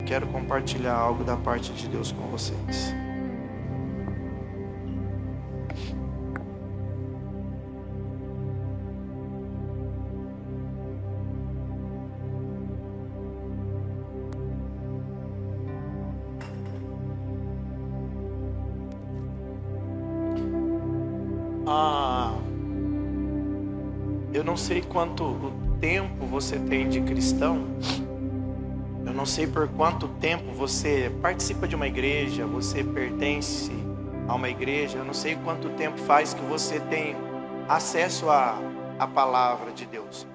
quero compartilhar algo da parte de Deus com vocês. Eu não sei quanto tempo você tem de cristão. Eu não sei por quanto tempo você participa de uma igreja, você pertence a uma igreja. Eu não sei quanto tempo faz que você tem acesso à palavra de Deus.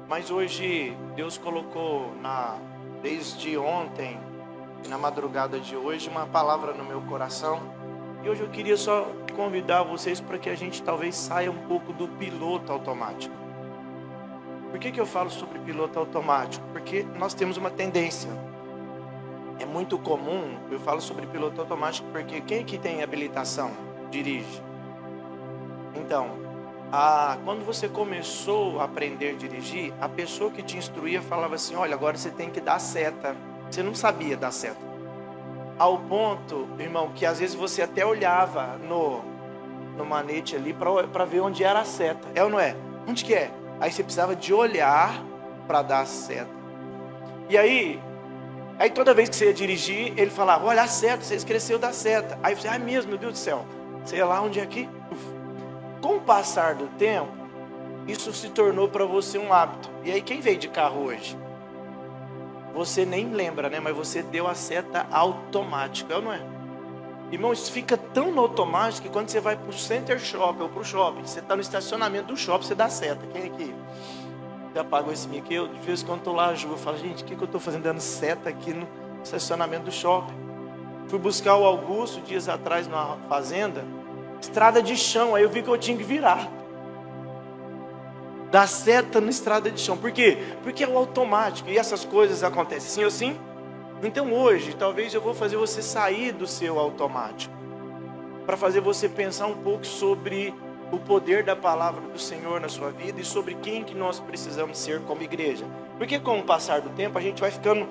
Mas hoje Deus colocou desde ontem e na madrugada de hoje uma palavra no meu coração. E hoje eu queria só convidar vocês para que a gente talvez saia um pouco do piloto automático. Por que eu falo sobre piloto automático? Porque nós temos uma tendência. É muito comum, eu falo sobre piloto automático porque quem aqui tem habilitação dirige? Então, quando você começou a aprender a dirigir, a pessoa que te instruía falava assim: olha, agora você tem que dar seta. Você não sabia dar seta. Ao ponto, irmão, que às vezes você até olhava no manete ali para ver onde era a seta. É ou não é? Onde que é? Aí você precisava de olhar para dar a seta. E aí toda vez que você ia dirigir, ele falava: olha a seta, você esqueceu da seta. Aí você: mesmo, meu Deus do céu, sei lá onde é aqui. Com o passar do tempo, isso se tornou para você um hábito. E aí quem veio de carro hoje? Você nem lembra, né? Mas você deu a seta automática, é ou não é? Irmão, isso fica tão no automático que quando você vai para o Center Shopping ou para o shopping, você está no estacionamento do shopping, você dá seta. Quem aqui já pagou esse mico? Eu, de vez em quando estou lá, eu falo: gente, o que eu estou fazendo dando seta aqui no estacionamento do shopping? Fui buscar o Augusto dias atrás numa fazenda, estrada de chão, aí eu vi que eu tinha que virar. Dar seta na estrada de chão. Por quê? Porque é o automático. E essas coisas acontecem sim ou sim. Então hoje, talvez eu vou fazer você sair do seu automático, para fazer você pensar um pouco sobre o poder da palavra do Senhor na sua vida e sobre quem que nós precisamos ser como igreja. Porque com o passar do tempo, a gente vai ficando,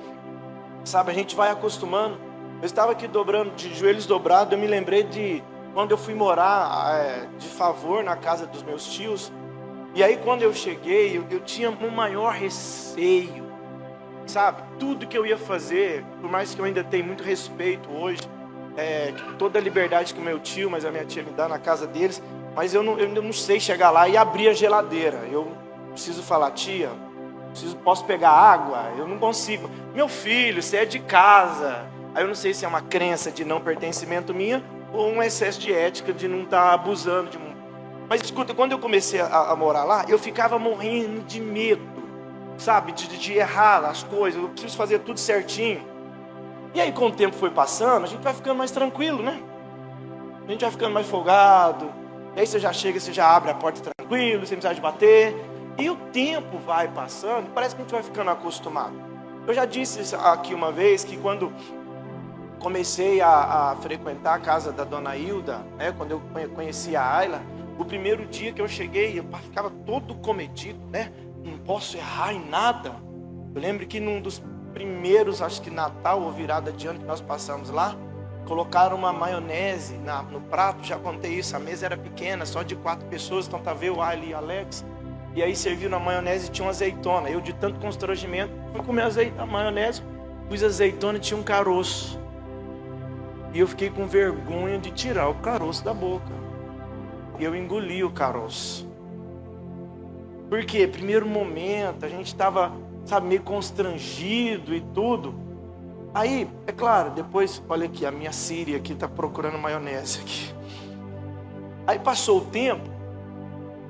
sabe, a gente vai acostumando. Eu estava aqui de joelhos dobrados, eu me lembrei de quando eu fui morar de favor na casa dos meus tios. E aí quando eu cheguei, eu tinha um maior receio, sabe? Tudo que eu ia fazer, por mais que eu ainda tenha muito respeito hoje, toda a liberdade que o meu tio, mas a minha tia me dá na casa deles, mas eu não sei chegar lá e abrir a geladeira. Eu preciso falar: tia, posso pegar água? Eu não consigo. Meu filho, você é de casa. Aí eu não sei se é uma crença de não pertencimento minha ou um excesso de ética de não estar abusando de um. Mas escuta, quando eu comecei a morar lá, eu ficava morrendo de medo, sabe, de errar as coisas. Eu preciso fazer tudo certinho. E aí, com o tempo foi passando, a gente vai ficando mais tranquilo, né? A gente vai ficando mais folgado. E aí você já chega, você já abre a porta tranquilo, sem precisar de bater. E o tempo vai passando, parece que a gente vai ficando acostumado. Eu já disse aqui uma vez que quando comecei a frequentar a casa da dona Hilda, quando eu conheci a Ayla, o primeiro dia que eu cheguei, eu ficava todo cometido, né? Não posso errar em nada. Eu lembro que num dos primeiros, acho que Natal ou virada de ano que nós passamos lá, colocaram uma maionese no prato. Já contei isso, a mesa era pequena, só de 4 pessoas, então estava eu, Ali e Alex. E aí serviram a maionese e tinha uma azeitona. Eu, de tanto constrangimento, fui comer a maionese, pus azeitona e tinha um caroço. E eu fiquei com vergonha de tirar o caroço da boca. E eu engoli o caroço. Por quê? Primeiro momento, a gente estava, sabe, meio constrangido e tudo. Aí, é claro, depois, olha aqui, a minha Síria aqui está procurando maionese aqui. Aí passou o tempo,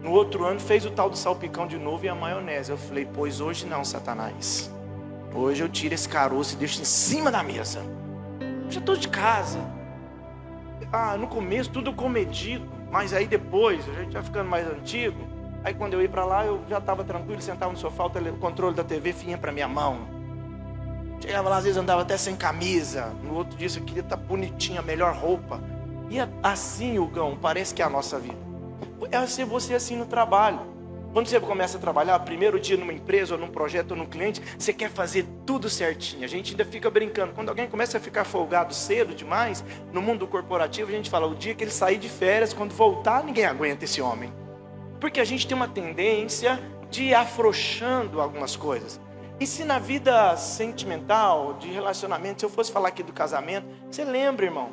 no outro ano fez o tal do salpicão de novo e a maionese. Eu falei: pois hoje não, Satanás. Hoje eu tiro esse caroço e deixo em cima da mesa. Eu já estou de casa. No começo tudo comedido, mas aí depois, a gente vai ficando mais antigo. Aí quando eu ia para lá, eu já estava tranquilo, sentava no sofá, o controle da TV vinha para minha mão. Chegava lá, às vezes andava até sem camisa. No outro dia eu queria estar bonitinha, a melhor roupa. E assim, Hugão, parece que é a nossa vida. É ser você assim no trabalho. Quando você começa a trabalhar, primeiro dia numa empresa, ou num projeto, ou num cliente, você quer fazer tudo certinho. A gente ainda fica brincando. Quando alguém começa a ficar folgado cedo demais, no mundo corporativo, a gente fala, o dia que ele sair de férias, quando voltar, ninguém aguenta esse homem. Porque a gente tem uma tendência de ir afrouxando algumas coisas. E se na vida sentimental, de relacionamento, se eu fosse falar aqui do casamento, você lembra, irmão?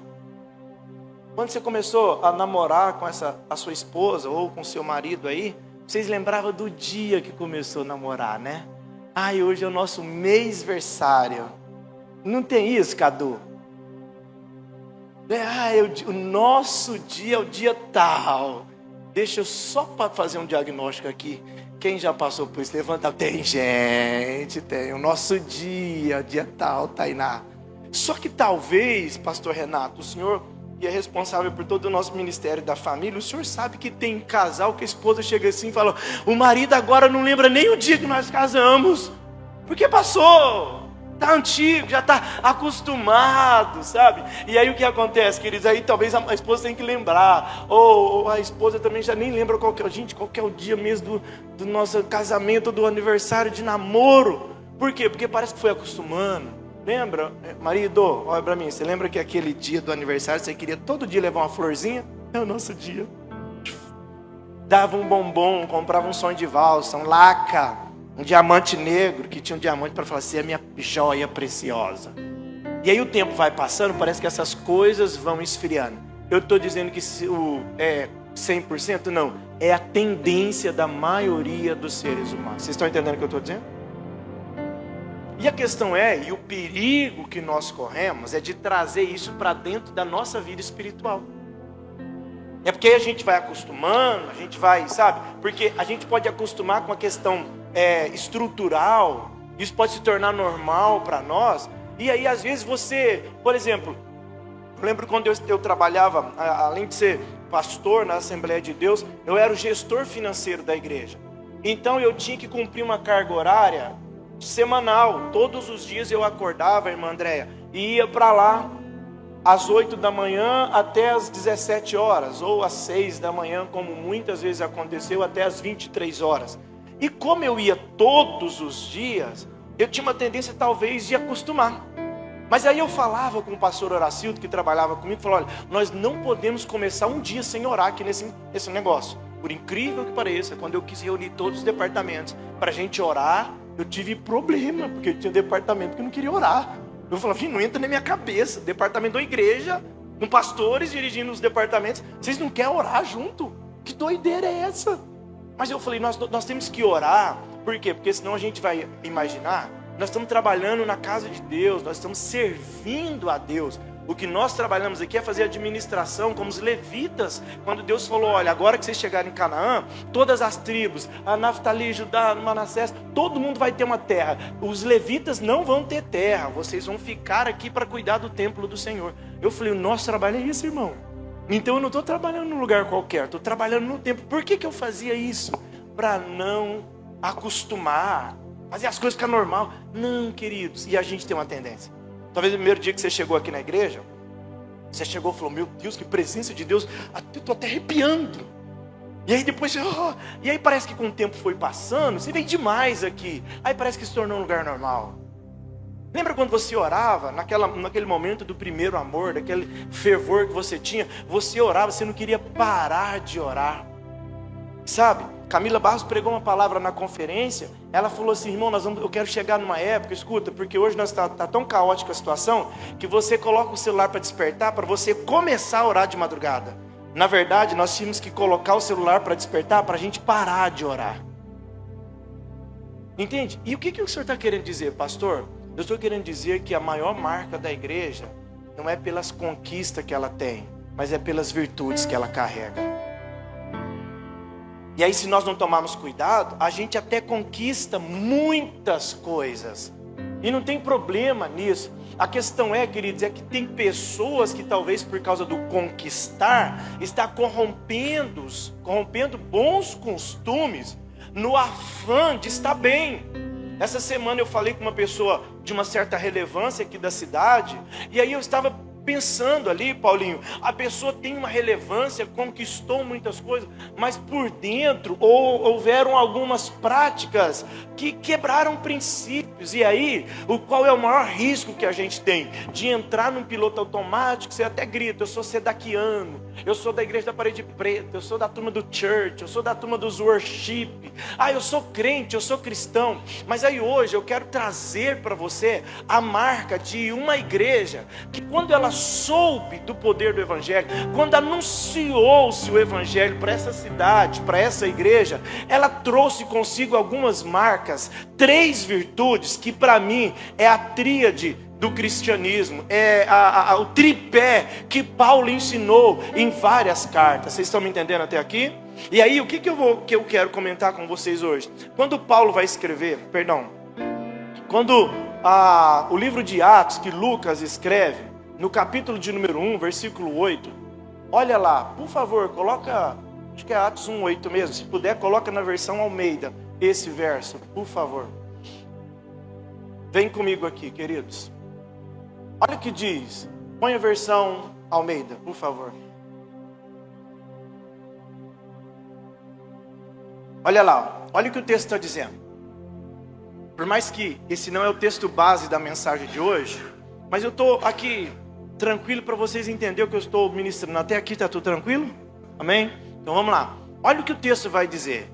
Quando você começou a namorar com a sua esposa, ou com seu marido aí, vocês lembravam do dia que começou a namorar, né? Ai, hoje é o nosso mêsversário. Não tem isso, Cadu? O nosso dia é o dia tal. Deixa eu só para fazer um diagnóstico aqui. Quem já passou por isso? Levanta. Tem gente, tem. O nosso dia tal, Tainá. Só que talvez, pastor Renato, o senhor que é responsável por todo o nosso ministério da família, o senhor sabe que tem casal que a esposa chega assim e fala, o marido agora não lembra nem o dia que nós casamos, porque passou, está antigo, já está acostumado, sabe? E aí o que acontece, queridos? Aí talvez a esposa tenha que lembrar, ou a esposa também já nem lembra qual que é o dia mesmo do nosso casamento, do aniversário de namoro. Por quê? Porque parece que foi acostumando. Lembra, marido, olha pra mim, você lembra que aquele dia do aniversário você queria todo dia levar uma florzinha? É o nosso dia. Dava um bombom, comprava um sonho de valsa, um laca, um diamante negro, que tinha um diamante para falar assim, é a minha joia preciosa. E aí o tempo vai passando, parece que essas coisas vão esfriando. Eu estou dizendo que é 100%? Não, é a tendência da maioria dos seres humanos. Vocês estão entendendo o que eu estou dizendo? E a questão e o perigo que nós corremos é de trazer isso para dentro da nossa vida espiritual. É porque a gente vai acostumando, a gente vai, sabe? Porque a gente pode acostumar com a questão estrutural, isso pode se tornar normal para nós. E aí às vezes você, por exemplo, eu lembro quando eu trabalhava, além de ser pastor na Assembleia de Deus, eu era o gestor financeiro da igreja. Então eu tinha que cumprir uma carga horária semanal. Todos os dias eu acordava, irmã Andréia, e ia para lá às 8 da manhã até às 17 horas, ou às 6 da manhã, como muitas vezes aconteceu, até às 23 horas. E como eu ia todos os dias, eu tinha uma tendência talvez de acostumar. Mas aí eu falava com o pastor Horacildo, que trabalhava comigo, falou, olha, nós não podemos começar um dia sem orar aqui nesse negócio. Por incrível que pareça, quando eu quis reunir todos os departamentos para a gente orar, eu tive problema, porque tinha departamento que não queria orar. Eu falava, gente, não entra na minha cabeça. Departamento da igreja, com pastores dirigindo os departamentos. Vocês não querem orar junto? Que doideira é essa? Mas eu falei, nós temos que orar. Por quê? Porque senão a gente vai imaginar, nós estamos trabalhando na casa de Deus, nós estamos servindo a Deus. O que nós trabalhamos aqui é fazer administração, como os levitas, quando Deus falou, olha, agora que vocês chegarem em Canaã, todas as tribos, a Naftali, Judá, Manassés, todo mundo vai ter uma terra. Os levitas não vão ter terra, vocês vão ficar aqui para cuidar do templo do Senhor. Eu falei, o nosso trabalho é isso, irmão. Então eu não estou trabalhando num lugar qualquer, estou trabalhando no templo. Por que eu fazia isso? Para não acostumar, fazer as coisas ficar normal. Não, queridos, e a gente tem uma tendência. Talvez no primeiro dia que você chegou aqui na igreja, você chegou e falou, meu Deus, que presença de Deus, eu estou até arrepiando. E aí depois, e aí parece que com o tempo foi passando, você vem demais aqui. Aí parece que se tornou um lugar normal. Lembra quando você orava, naquele momento do primeiro amor, daquele fervor que você tinha, você orava, você não queria parar de orar. Sabe? Camila Barros pregou uma palavra na conferência, ela falou assim, irmão, eu quero chegar numa época, escuta, porque hoje está tão caótica a situação, que você coloca o celular para despertar, para você começar a orar de madrugada. Na verdade, nós tínhamos que colocar o celular para despertar, para a gente parar de orar. Entende? E o que o senhor está querendo dizer, pastor? Eu estou querendo dizer que a maior marca da igreja não é pelas conquistas que ela tem, mas é pelas virtudes que ela carrega. E aí se nós não tomarmos cuidado, a gente até conquista muitas coisas. E não tem problema nisso. A questão é, queridos, é que tem pessoas que talvez por causa do conquistar, está corrompendo bons costumes no afã de estar bem. Essa semana eu falei com uma pessoa de uma certa relevância aqui da cidade, e aí eu estava pensando ali, Paulinho, a pessoa tem uma relevância, conquistou muitas coisas, mas por dentro houveram algumas práticas que quebraram princípios. E aí, qual é o maior risco que a gente tem? De entrar num piloto automático, você até grita, eu sou sedaquiano, eu sou da igreja da parede preta, eu sou da turma do church, eu sou da turma dos worship, eu sou crente, eu sou cristão. Mas aí hoje eu quero trazer para você a marca de uma igreja que, quando ela soube do poder do evangelho, quando anunciou-se o evangelho para essa cidade, para essa igreja, ela trouxe consigo algumas marcas, 3 virtudes que para mim é a tríade do cristianismo, é o tripé que Paulo ensinou em várias cartas. Vocês estão me entendendo até aqui? E aí, o que eu quero comentar com vocês hoje? Quando Paulo vai escrever, quando o livro de Atos que Lucas escreve, no capítulo de número 1, versículo 8, olha lá, por favor, coloca, acho que é Atos 1:8 mesmo, se puder, coloca na versão Almeida, esse verso, por favor. Vem comigo aqui, queridos. Olha o que diz, põe a versão Almeida, por favor. Olha lá, olha o que o texto está dizendo. Por mais que esse não é o texto base da mensagem de hoje, mas eu estou aqui tranquilo para vocês entenderem o que eu estou ministrando. Até aqui está tudo tranquilo? Amém? Então vamos lá. Olha o que o texto vai dizer.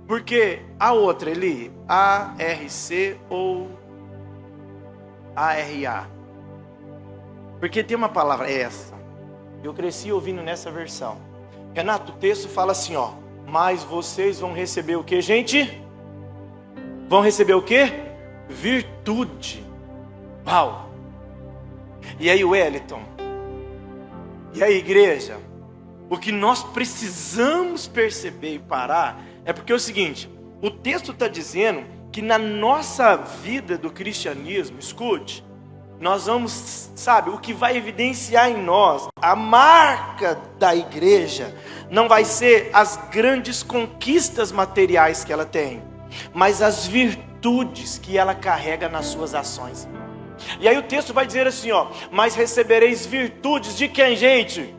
Porque a outra, Eli, A-R-C ou A-R-A? Porque tem uma palavra, essa. Eu cresci ouvindo nessa versão. Renato, o texto fala assim, ó. Mas vocês vão receber o que, gente? Vão receber o que? Virtude. Uau! E aí, Wellington? E aí, igreja? O que nós precisamos perceber e parar é porque é o seguinte, o texto está dizendo que na nossa vida do cristianismo, escute, nós vamos, o que vai evidenciar em nós, a marca da igreja, não vai ser as grandes conquistas materiais que ela tem, mas as virtudes que ela carrega nas suas ações. E aí o texto vai dizer assim, ó, mas recebereis virtudes de quem, gente?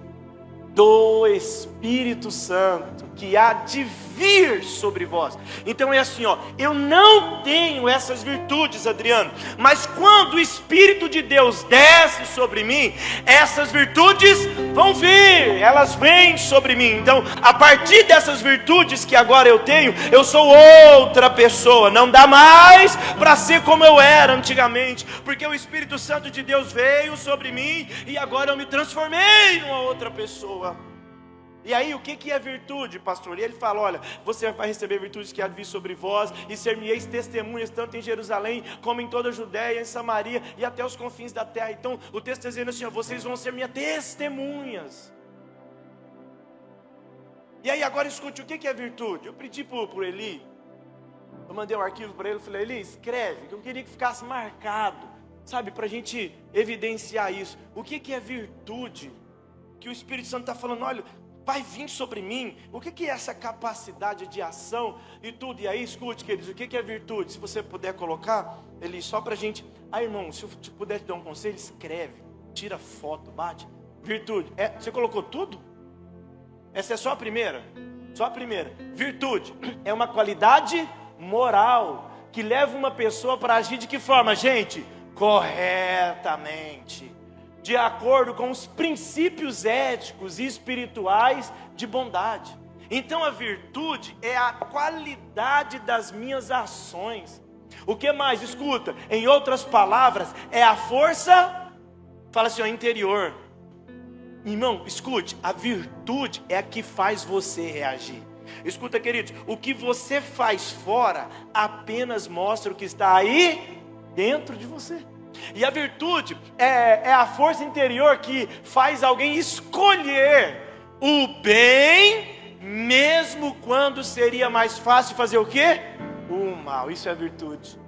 Do Espírito Santo, que há de vir sobre vós. Então é assim, ó, eu não tenho essas virtudes, Adriano, mas quando o Espírito de Deus desce sobre mim, essas virtudes vão vir, elas vêm sobre mim. Então, a partir dessas virtudes que agora eu tenho, eu sou outra pessoa. Não dá mais para ser como eu era antigamente, porque o Espírito Santo de Deus veio sobre mim e agora eu me transformei numa outra pessoa. E aí, o que é virtude, pastor? E ele fala, olha, você vai receber virtudes que há de vir sobre vós, e ser-me-eis testemunhas, tanto em Jerusalém, como em toda a Judéia, em Samaria, e até os confins da terra. Então, o texto está dizendo assim, ó, vocês vão ser minhas testemunhas. E aí, agora escute, o que é virtude? Eu pedi por Eli, eu mandei um arquivo para ele, eu falei, Eli, escreve, que eu queria que ficasse marcado, para a gente evidenciar isso. O que é virtude? Que o Espírito Santo está falando, olha, vai vir sobre mim. O que é essa capacidade de ação e tudo? E aí, escute, queridos, o que é virtude? Se você puder colocar, Eli, só para a gente... irmão, se eu puder te dar um conselho, escreve, tira foto, bate. Virtude, você colocou tudo? Essa é só a primeira? Só a primeira. Virtude é uma qualidade moral que leva uma pessoa para agir de que forma, gente? Corretamente, de acordo com os princípios éticos e espirituais de bondade. Então a virtude é a qualidade das minhas ações. O que mais? Escuta, em outras palavras, é a força, fala assim, ó, interior. Irmão, escute, a virtude é a que faz você reagir. Escuta, queridos, o que você faz fora apenas mostra o que está aí dentro de você. E a virtude é a força interior que faz alguém escolher o bem, mesmo quando seria mais fácil fazer o quê? O mal. Isso é virtude.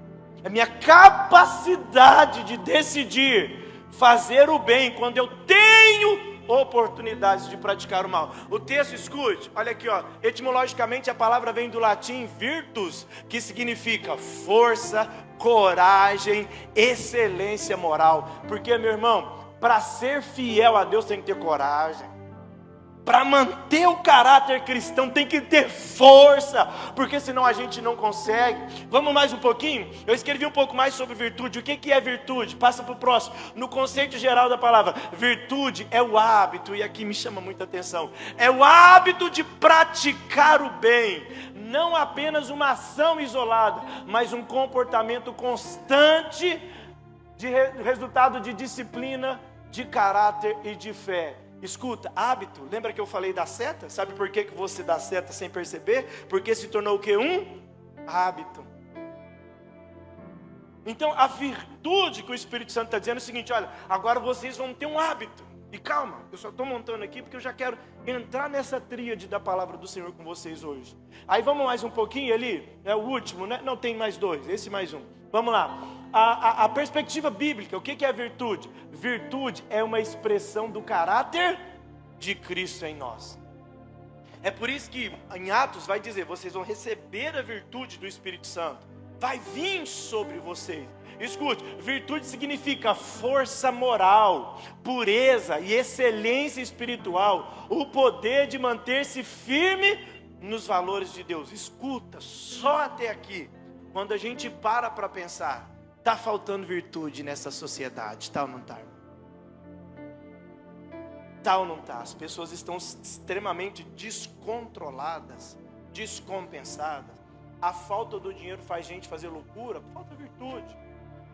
É a minha capacidade de decidir fazer o bem quando eu tenho oportunidades de praticar o mal. O texto, escute, olha aqui, ó, etimologicamente a palavra vem do latim virtus, que significa força, coragem, excelência moral. Porque, meu irmão, para ser fiel a Deus tem que ter coragem. Para manter o caráter cristão tem que ter força, porque senão a gente não consegue. Vamos mais um pouquinho? Eu escrevi um pouco mais sobre virtude. O que é virtude? Passa para o próximo. No conceito geral da palavra, virtude é o hábito, e aqui me chama muita atenção, é o hábito de praticar o bem. Não apenas uma ação isolada, mas um comportamento constante, de resultado de disciplina, de caráter e de fé. Escuta, hábito, lembra que eu falei da seta? Sabe por que você dá seta sem perceber? Porque se tornou o que? Um hábito. Então a virtude que o Espírito Santo está dizendo é o seguinte: olha, agora vocês vão ter um hábito. E calma, eu só estou montando aqui porque eu já quero entrar nessa tríade da palavra do Senhor com vocês hoje. Aí vamos mais um pouquinho ali, é o último, né? Não, tem mais dois, esse mais um. Vamos lá. A perspectiva bíblica, o que é virtude? Virtude é uma expressão do caráter de Cristo em nós. É por isso que em Atos vai dizer: vocês vão receber a virtude do Espírito Santo, vai vir sobre vocês. Escute, virtude significa força moral, pureza e excelência espiritual, o poder de manter-se firme nos valores de Deus. Escuta, só até aqui, quando a gente para pensar, está faltando virtude nessa sociedade, tá ou não está? Tá ou não está? As pessoas estão extremamente descontroladas, descompensadas. A falta do dinheiro faz gente fazer loucura, falta virtude.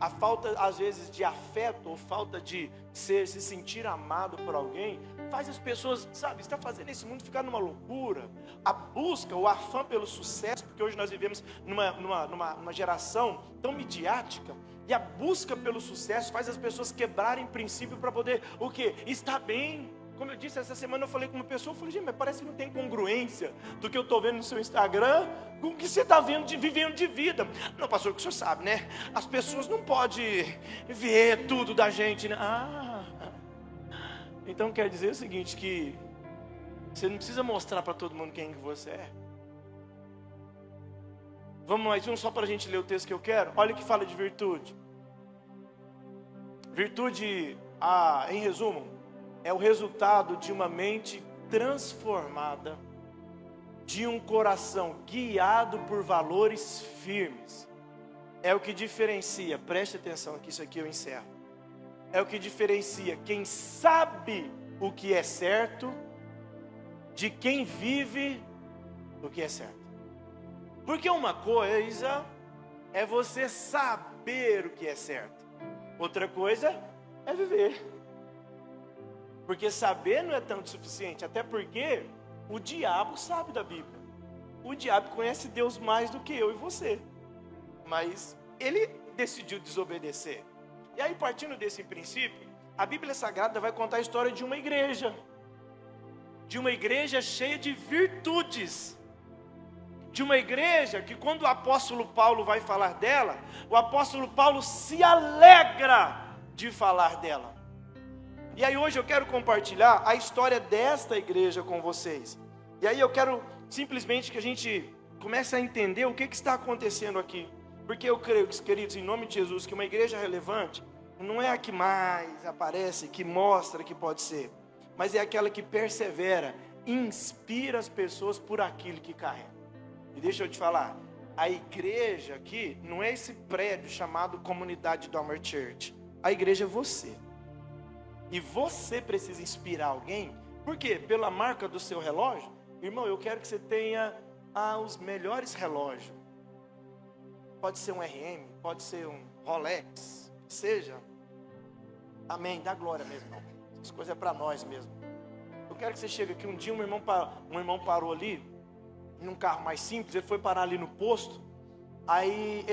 A falta, às vezes, de afeto, ou falta de se sentir amado por alguém, faz as pessoas, sabe, está fazendo esse mundo ficar numa loucura. A busca, o afã pelo sucesso, porque hoje nós vivemos numa geração tão midiática, e a busca pelo sucesso faz as pessoas quebrarem princípio para poder, o quê? Estar bem. Como eu disse, essa semana eu falei com uma pessoa, eu falei: gente, mas parece que não tem congruência do que eu estou vendo no seu Instagram com o que você está vivendo de vida. Não, pastor, que o senhor sabe, né? As pessoas não podem ver tudo da gente, né? Então quer dizer o seguinte, que você não precisa mostrar para todo mundo quem que você é. Vamos mais um só para a gente ler o texto que eu quero. Olha o que fala de virtude. Virtude, em resumo, é o resultado de uma mente transformada, de um coração guiado por valores firmes. É o que diferencia, preste atenção aqui, isso aqui eu encerro. É o que diferencia quem sabe o que é certo de quem vive o que é certo. Porque uma coisa é você saber o que é certo, outra coisa é viver. Porque saber não é tanto suficiente, até porque o diabo sabe da Bíblia. O diabo conhece Deus mais do que eu e você. Mas ele decidiu desobedecer. E aí, partindo desse princípio, a Bíblia Sagrada vai contar a história de uma igreja. De uma igreja cheia de virtudes. De uma igreja que, quando o apóstolo Paulo vai falar dela, o apóstolo Paulo se alegra de falar dela. E aí hoje eu quero compartilhar a história desta igreja com vocês. E aí eu quero simplesmente que a gente comece a entender o que está acontecendo aqui. Porque eu creio, queridos, em nome de Jesus, que uma igreja relevante não é a que mais aparece, que mostra que pode ser, mas é aquela que persevera, inspira as pessoas por aquilo que carrega. E deixa eu te falar, a igreja aqui não é esse prédio chamado Comunidade do Amor Church. A igreja é você. E você precisa inspirar alguém. Por quê? Pela marca do seu relógio. Irmão, eu quero que você tenha os melhores relógios. Pode ser um RM, pode ser um Rolex, seja. Amém, dá glória mesmo, irmão. Essas coisas é para nós mesmo. Eu quero que você chegue aqui. Um dia um irmão parou ali, num carro mais simples, ele foi parar ali no posto. Aí,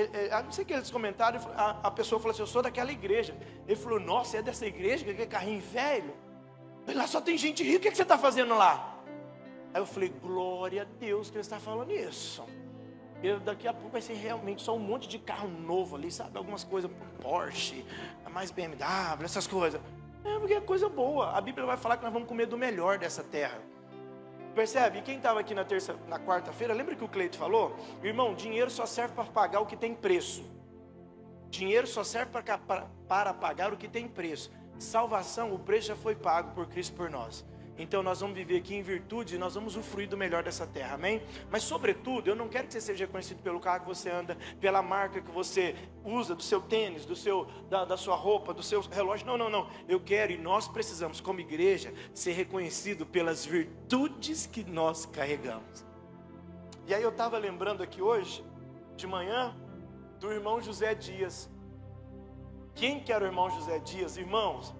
não sei o que eles comentaram, a pessoa falou assim: eu sou daquela igreja. Ele falou: nossa, é dessa igreja, que é carrinho velho? Lá só tem gente rica, o que você está fazendo lá? Aí eu falei: glória a Deus que ele está falando isso. Daqui a pouco vai ser realmente só um monte de carro novo ali, sabe? Algumas coisas, Porsche, mais BMW, essas coisas. Porque é coisa boa. A Bíblia vai falar que nós vamos comer do melhor dessa terra. Percebe? E quem estava aqui na quarta-feira, lembra que o Cleito falou? Irmão, dinheiro só serve para pagar o que tem preço. Dinheiro só serve para pagar o que tem preço. Salvação, o preço já foi pago por Cristo por nós. Então nós vamos viver aqui em virtude e nós vamos usufruir do melhor dessa terra, amém? Mas sobretudo, eu não quero que você seja reconhecido pelo carro que você anda, pela marca que você usa, do seu tênis, da sua roupa, do seu relógio. Não. Eu quero e nós precisamos, como igreja, ser reconhecido pelas virtudes que nós carregamos. E aí eu estava lembrando aqui hoje, de manhã, do irmão José Dias. Quem que era o irmão José Dias? Irmãos,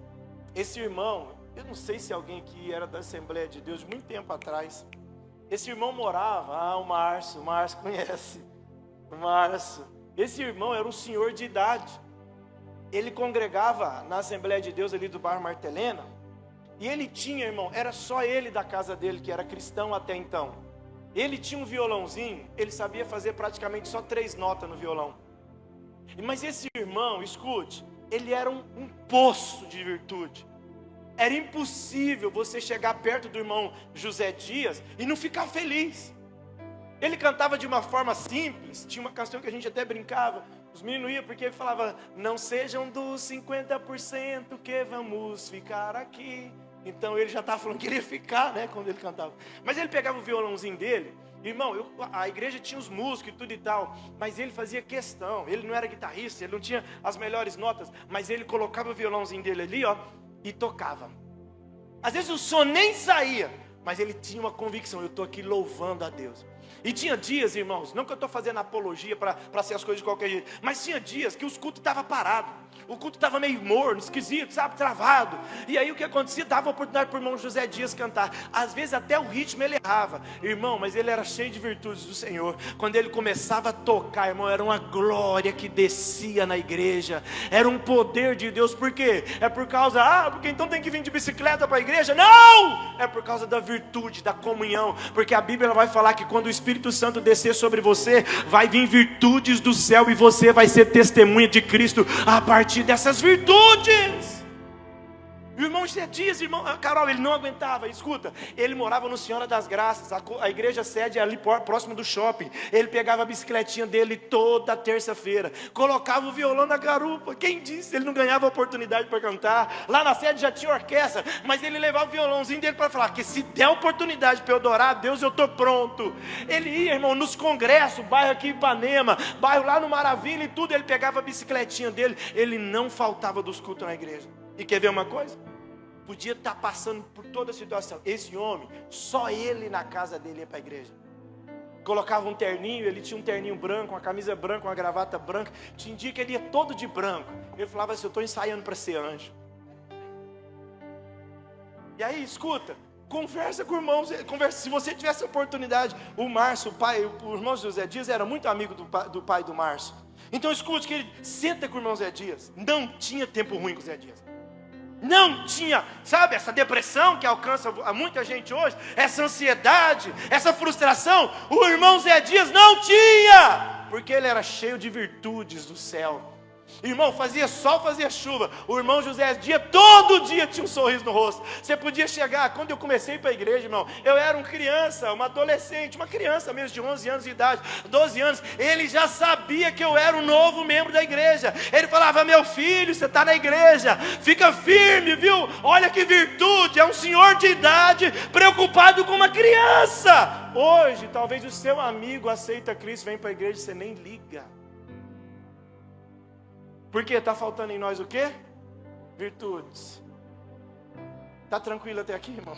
esse irmão... Eu não sei se alguém aqui era da Assembleia de Deus, muito tempo atrás. Esse irmão morava, o Márcio conhece, o Márcio. Esse irmão era um senhor de idade. Ele congregava na Assembleia de Deus ali do bairro Martelena. E ele tinha, irmão, era só ele da casa dele que era cristão até então. Ele tinha um violãozinho, ele sabia fazer praticamente só 3 notas no violão. Mas esse irmão, escute, ele era um poço de virtude. Era impossível você chegar perto do irmão José Dias e não ficar feliz. Ele cantava de uma forma simples. Tinha uma canção que a gente até brincava. Os meninos iam porque ele falava: não sejam dos 50% que vamos ficar aqui. Então ele já estava falando que ele ia ficar, né, quando ele cantava. Mas ele pegava o violãozinho dele. Irmão, a igreja tinha os músicos e tudo e tal, mas ele fazia questão. Ele não era guitarrista, ele não tinha as melhores notas, mas ele colocava o violãozinho dele ali, ó, e tocava. Às vezes o som nem saía, mas ele tinha uma convicção: eu estou aqui louvando a Deus. E tinha dias, irmãos, não que eu estou fazendo apologia para ser as coisas de qualquer jeito, mas tinha dias que os cultos estavam parados, o culto estava meio morno, esquisito, sabe, travado. E aí o que acontecia? Dava oportunidade para o irmão José Dias cantar. Às vezes até o ritmo ele errava, irmão, mas ele era cheio de virtudes do Senhor. Quando ele começava a tocar, irmão, era uma glória que descia na igreja, era um poder de Deus. Por quê? É por causa, porque então tem que vir de bicicleta para a igreja? Não! É por causa da virtude, da comunhão, porque a Bíblia vai falar que quando o Espírito Santo descer sobre você, vai vir virtudes do céu e você vai ser testemunha de Cristo a partir dessas virtudes. O irmão José Dias, irmão Carol, ele não aguentava. Escuta, ele morava no Senhora das Graças, a igreja sede ali próximo do shopping. Ele pegava a bicicletinha dele toda terça-feira, colocava o violão na garupa. Quem disse? Ele não ganhava oportunidade para cantar. Lá na sede já tinha orquestra, mas ele levava o violãozinho dele para falar que se der oportunidade para eu adorar a Deus, eu estou pronto. Ele ia, irmão, nos congressos, bairro aqui em Ipanema, bairro lá no Maravilha e tudo. Ele pegava a bicicletinha dele, ele não faltava dos cultos na igreja. E quer ver uma coisa? Podia estar passando por toda a situação. Esse homem, só ele na casa dele ia para a igreja. Colocava um terninho, ele tinha um terninho branco, uma camisa branca, uma gravata branca. Tinha dia que ele ia todo de branco. Ele falava assim: eu estou ensaiando para ser anjo. E aí, escuta, conversa com o irmão. Se você tivesse a oportunidade. O Márcio, o irmão José Dias era muito amigo do pai do Márcio. Então escute que ele senta com o irmão Zé Dias. Não tinha tempo ruim com o Zé Dias. Não tinha, sabe, essa depressão que alcança muita gente hoje, essa ansiedade, essa frustração. O irmão Zé Dias não tinha, porque ele era cheio de virtudes do céu. Irmão, fazia sol, fazia chuva, o irmão José Dias todo dia tinha um sorriso no rosto. Você podia chegar, quando eu comecei para a igreja, irmão, eu era uma criança, uma adolescente, uma criança mesmo de 11 anos de idade, 12 anos. Ele já sabia que eu era um novo membro da igreja. Ele falava: meu filho, você está na igreja, fica firme, viu? Olha que virtude, é um senhor de idade preocupado com uma criança. Hoje, talvez o seu amigo aceita Cristo, vem para a igreja e você nem liga. Porque está faltando em nós o quê? Virtudes. Está tranquilo até aqui, irmão?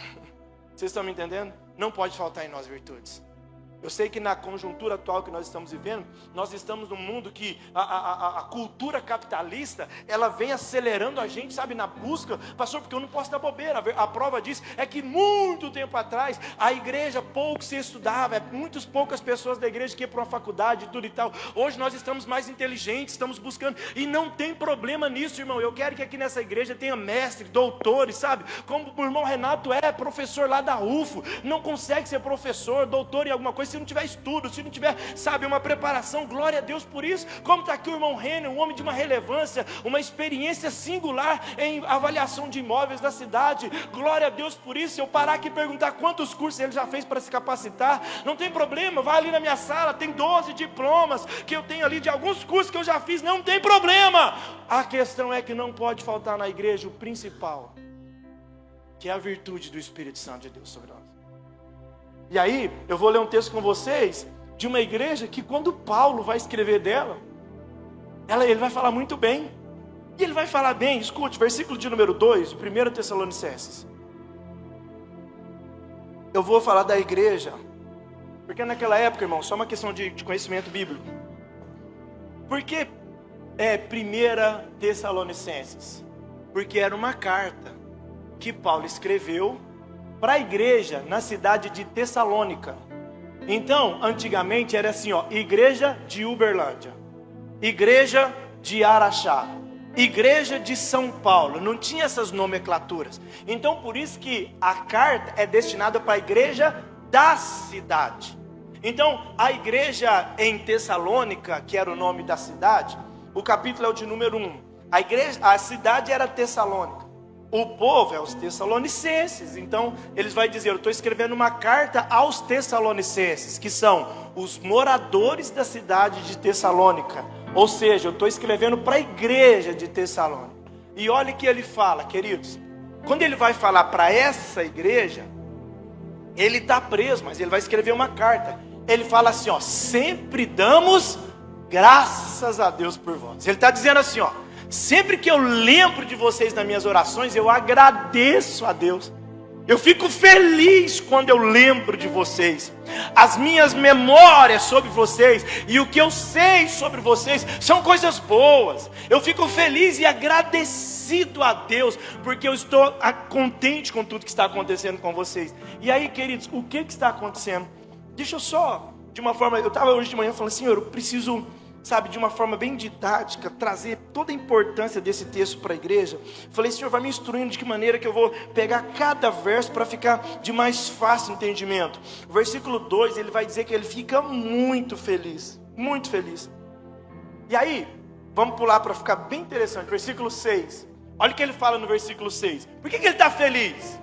Vocês estão me entendendo? Não pode faltar em nós virtudes. Eu sei que na conjuntura atual que nós estamos vivendo, nós estamos num mundo que a cultura capitalista, ela vem acelerando a gente, sabe, na busca. Pastor, porque eu não posso dar bobeira. A prova disso é que muito tempo atrás, a igreja pouco se estudava, muitas poucas pessoas da igreja que iam para uma faculdade e tudo e tal. Hoje nós estamos mais inteligentes, estamos buscando, e não tem problema nisso, irmão. Eu quero que aqui nessa igreja tenha mestre, doutores, sabe, como o irmão Renato é professor lá da UFO, não consegue ser professor, doutor em alguma coisa, se não tiver estudo, se não tiver, sabe, uma preparação, glória a Deus por isso. Como está aqui o irmão Renner, um homem de uma relevância, uma experiência singular em avaliação de imóveis da cidade, glória a Deus por isso. Se eu parar aqui e perguntar quantos cursos ele já fez para se capacitar, não tem problema, vai ali na minha sala, tem 12 diplomas, que eu tenho ali de alguns cursos que eu já fiz, não tem problema. A questão é que não pode faltar na igreja o principal, que é a virtude do Espírito Santo de Deus sobre nós. E aí, eu vou ler um texto com vocês, de uma igreja que quando Paulo vai escrever dela, ele vai falar muito bem. E ele vai falar bem, escute, versículo de número 2, de 1 Tessalonicenses. Eu vou falar da igreja, porque naquela época, irmão, só uma questão de conhecimento bíblico. Por que 1 Tessalonicenses? Porque era uma carta que Paulo escreveu para a igreja na cidade de Tessalônica. Então, antigamente era assim, igreja de Uberlândia, igreja de Araxá, igreja de São Paulo, não tinha essas nomenclaturas. Então, por isso que a carta é destinada para a igreja da cidade. Então, a igreja em Tessalônica, que era o nome da cidade, o capítulo é o de número 1. A cidade era Tessalônica. O povo é os tessalonicenses. Então, eles vão dizer, eu estou escrevendo uma carta aos tessalonicenses, que são os moradores da cidade de Tessalônica. Ou seja, eu estou escrevendo para a igreja de Tessalônica. E olha o que ele fala, queridos. Quando ele vai falar para essa igreja, ele está preso, mas ele vai escrever uma carta. Ele fala assim, sempre damos graças a Deus por vós. Ele está dizendo assim, sempre que eu lembro de vocês nas minhas orações, eu agradeço a Deus. Eu fico feliz quando eu lembro de vocês. As minhas memórias sobre vocês e o que eu sei sobre vocês são coisas boas. Eu fico feliz e agradecido a Deus, porque eu estou contente com tudo que está acontecendo com vocês. E aí, queridos, o que está acontecendo? Deixa eu só, de uma forma, eu estava hoje de manhã falando, Senhor, eu preciso, de uma forma bem didática, trazer toda a importância desse texto para a igreja. Falei, Senhor, vai me instruindo de que maneira que eu vou pegar cada verso para ficar de mais fácil entendimento. O versículo 2, ele vai dizer que ele fica muito feliz, muito feliz. E aí, vamos pular para ficar bem interessante, versículo 6. Olha o que ele fala no versículo 6. Por que ele está feliz?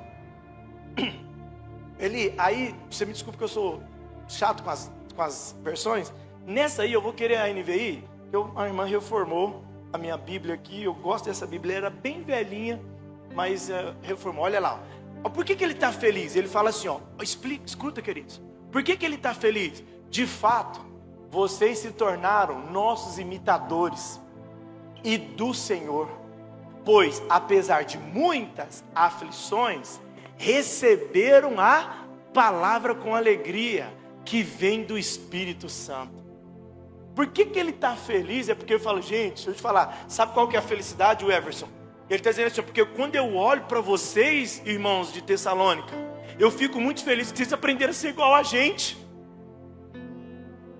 Aí, você me desculpe que eu sou chato com as versões. Nessa aí eu vou querer a NVI. A irmã reformou a minha Bíblia aqui. Eu gosto dessa Bíblia, era bem velhinha, mas reformou. Olha lá. Por que ele está feliz? Ele fala assim, escuta, queridos. Por que ele está feliz? De fato, vocês se tornaram nossos imitadores e do Senhor. Pois, apesar de muitas aflições, receberam a palavra com alegria que vem do Espírito Santo. Por que ele está feliz? É porque eu falo, gente, deixa eu te falar, sabe qual que é a felicidade, o Everson? Ele está dizendo assim, porque quando eu olho para vocês, irmãos de Tessalônica, eu fico muito feliz que vocês aprenderam a ser igual a gente.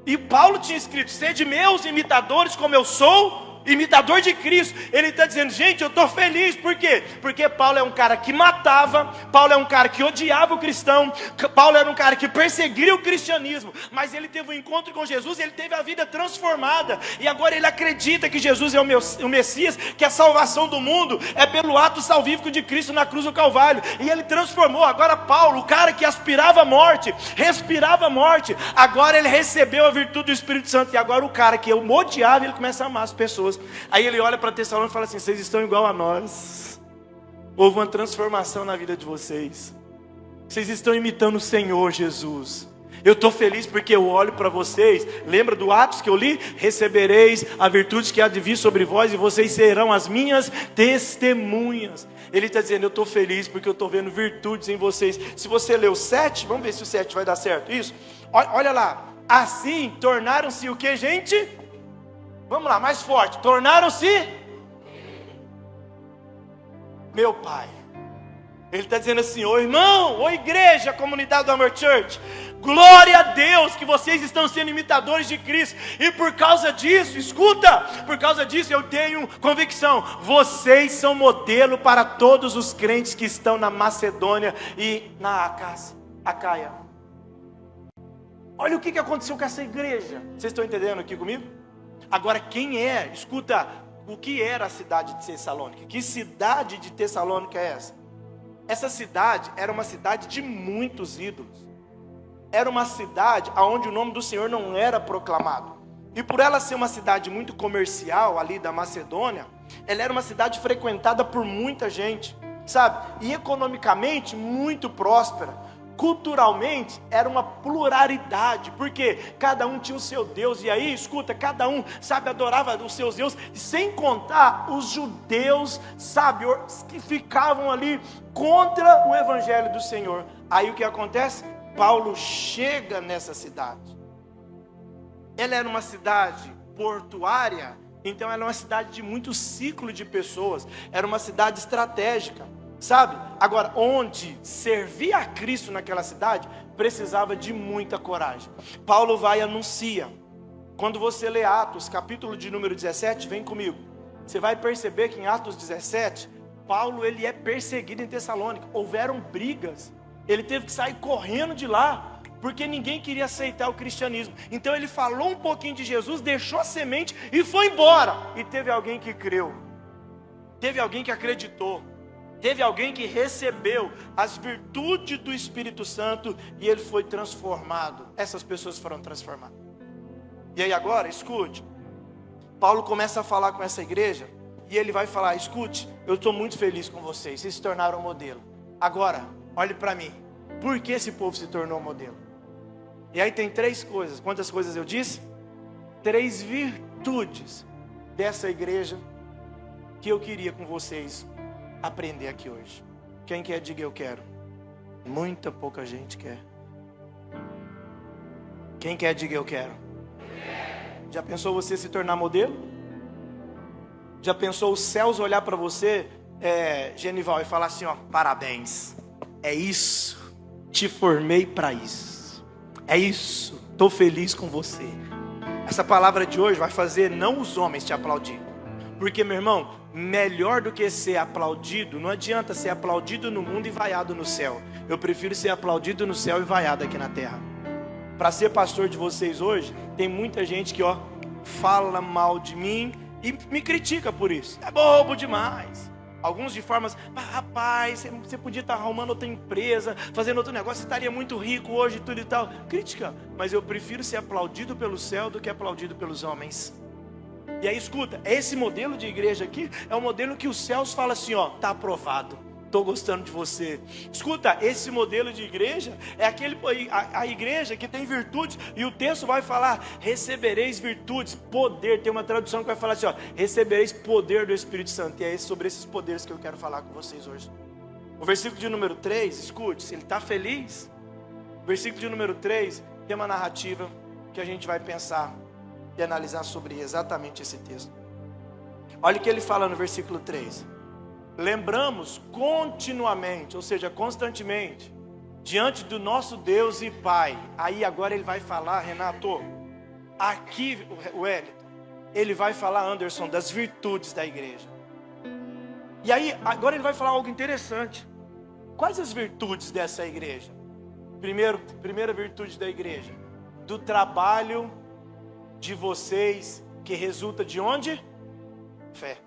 E Paulo tinha escrito, sede meus imitadores como eu sou imitador de Cristo. Ele está dizendo, gente, eu estou feliz. Por quê? Porque Paulo é um cara que matava, Paulo é um cara que odiava o cristão, Paulo era um cara que perseguia o cristianismo, mas ele teve um encontro com Jesus, ele teve a vida transformada, e agora ele acredita que Jesus é o Messias, que a salvação do mundo é pelo ato salvífico de Cristo na cruz do Calvário, e ele transformou. Agora Paulo, o cara que aspirava a morte, respirava a morte, agora ele recebeu a virtude do Espírito Santo, e agora o cara que eu odiava, ele começa a amar as pessoas. Aí ele olha para Tessalônica e fala assim, vocês estão igual a nós. Houve uma transformação na vida de vocês. Vocês estão imitando o Senhor Jesus. Eu estou feliz porque eu olho para vocês. Lembra do Atos que eu li? Recebereis a virtude que há de vir sobre vós, e vocês serão as minhas testemunhas. Ele está dizendo, eu estou feliz porque eu estou vendo virtudes em vocês. Se você ler o 7, vamos ver se o 7 vai dar certo. Isso, olha lá. Assim tornaram-se o que, gente? Vamos lá, mais forte. Tornaram-se meu Pai. Ele está dizendo assim, ô irmão, ô igreja, comunidade do Amor Church, glória a Deus que vocês estão sendo imitadores de Cristo. E por causa disso, escuta, por causa disso eu tenho convicção, vocês são modelo para todos os crentes que estão na Macedônia e na Acaia. Olha o que aconteceu com essa igreja. Vocês estão entendendo aqui comigo? Agora, escuta, o que era a cidade de Tessalônica? Que cidade de Tessalônica é essa? Essa cidade era uma cidade de muitos ídolos. Era uma cidade onde o nome do Senhor não era proclamado. E por ela ser uma cidade muito comercial ali da Macedônia, ela era uma cidade frequentada por muita gente, sabe? E economicamente muito próspera. Culturalmente era uma pluralidade, porque cada um tinha o seu Deus. E aí, escuta, cada um, sabe, adorava os seus deuses. Sem contar os judeus, sabe, que ficavam ali contra o evangelho do Senhor. Aí o que acontece? Paulo chega nessa cidade. Ela era uma cidade portuária, então ela é uma cidade de muito ciclo de pessoas. Era uma cidade estratégica, sabe? Agora, onde servir a Cristo naquela cidade, precisava de muita coragem. Paulo vai e anuncia. Quando você lê Atos, capítulo de número 17, vem comigo. Você vai perceber que em Atos 17, Paulo ele é perseguido em Tessalônica. Houveram brigas. Ele teve que sair correndo de lá, porque ninguém queria aceitar o cristianismo. Então ele falou um pouquinho de Jesus, deixou a semente e foi embora. E teve alguém que creu. Teve alguém que acreditou. Teve alguém que recebeu as virtudes do Espírito Santo e ele foi transformado. Essas pessoas foram transformadas. E aí agora, escute. Paulo começa a falar com essa igreja e ele vai falar: escute, eu estou muito feliz com vocês se tornaram um modelo. Agora, olhe para mim. Por que esse povo se tornou um modelo? E aí tem 3 coisas. Quantas coisas eu disse? 3 virtudes dessa igreja que eu queria com vocês aprender aqui hoje. Quem quer, diga eu quero. Muita pouca gente quer. Quem quer, diga eu quero. Já pensou você se tornar modelo? Já pensou os céus olhar para você, Genival, e falar assim, ó: parabéns, é isso, te formei para isso, é isso, estou feliz com você. Essa palavra de hoje vai fazer não os homens te aplaudir, porque, meu irmão, melhor do que ser aplaudido, não adianta ser aplaudido no mundo e vaiado no céu. Eu prefiro ser aplaudido no céu e vaiado aqui na terra. Para ser pastor de vocês hoje, tem muita gente que fala mal de mim e me critica por isso. É bobo demais. Alguns de formas: rapaz, você podia estar arrumando outra empresa, fazendo outro negócio, você estaria muito rico hoje, tudo e tal. Crítica, mas eu prefiro ser aplaudido pelo céu do que aplaudido pelos homens. E aí escuta, esse modelo de igreja aqui é um modelo que os céus falam assim, tá aprovado, estou gostando de você. Escuta, esse modelo de igreja é a igreja que tem virtudes, e o texto vai falar: recebereis virtudes, poder. Tem uma tradução que vai falar assim, recebereis poder do Espírito Santo. E é sobre esses poderes que eu quero falar com vocês hoje. O versículo de número 3, escute, se ele está feliz. O versículo de número 3 tem uma narrativa que a gente vai pensar e analisar sobre exatamente esse texto. Olha o que ele fala no versículo 3. Lembramos continuamente, ou seja, constantemente, diante do nosso Deus e Pai. Aí agora ele vai falar, Renato, aqui o Wellington, ele vai falar, Anderson, das virtudes da igreja. E aí agora ele vai falar algo interessante. Quais as virtudes dessa igreja? Primeira virtude da igreja: do trabalho de vocês, que resulta de onde? Fé.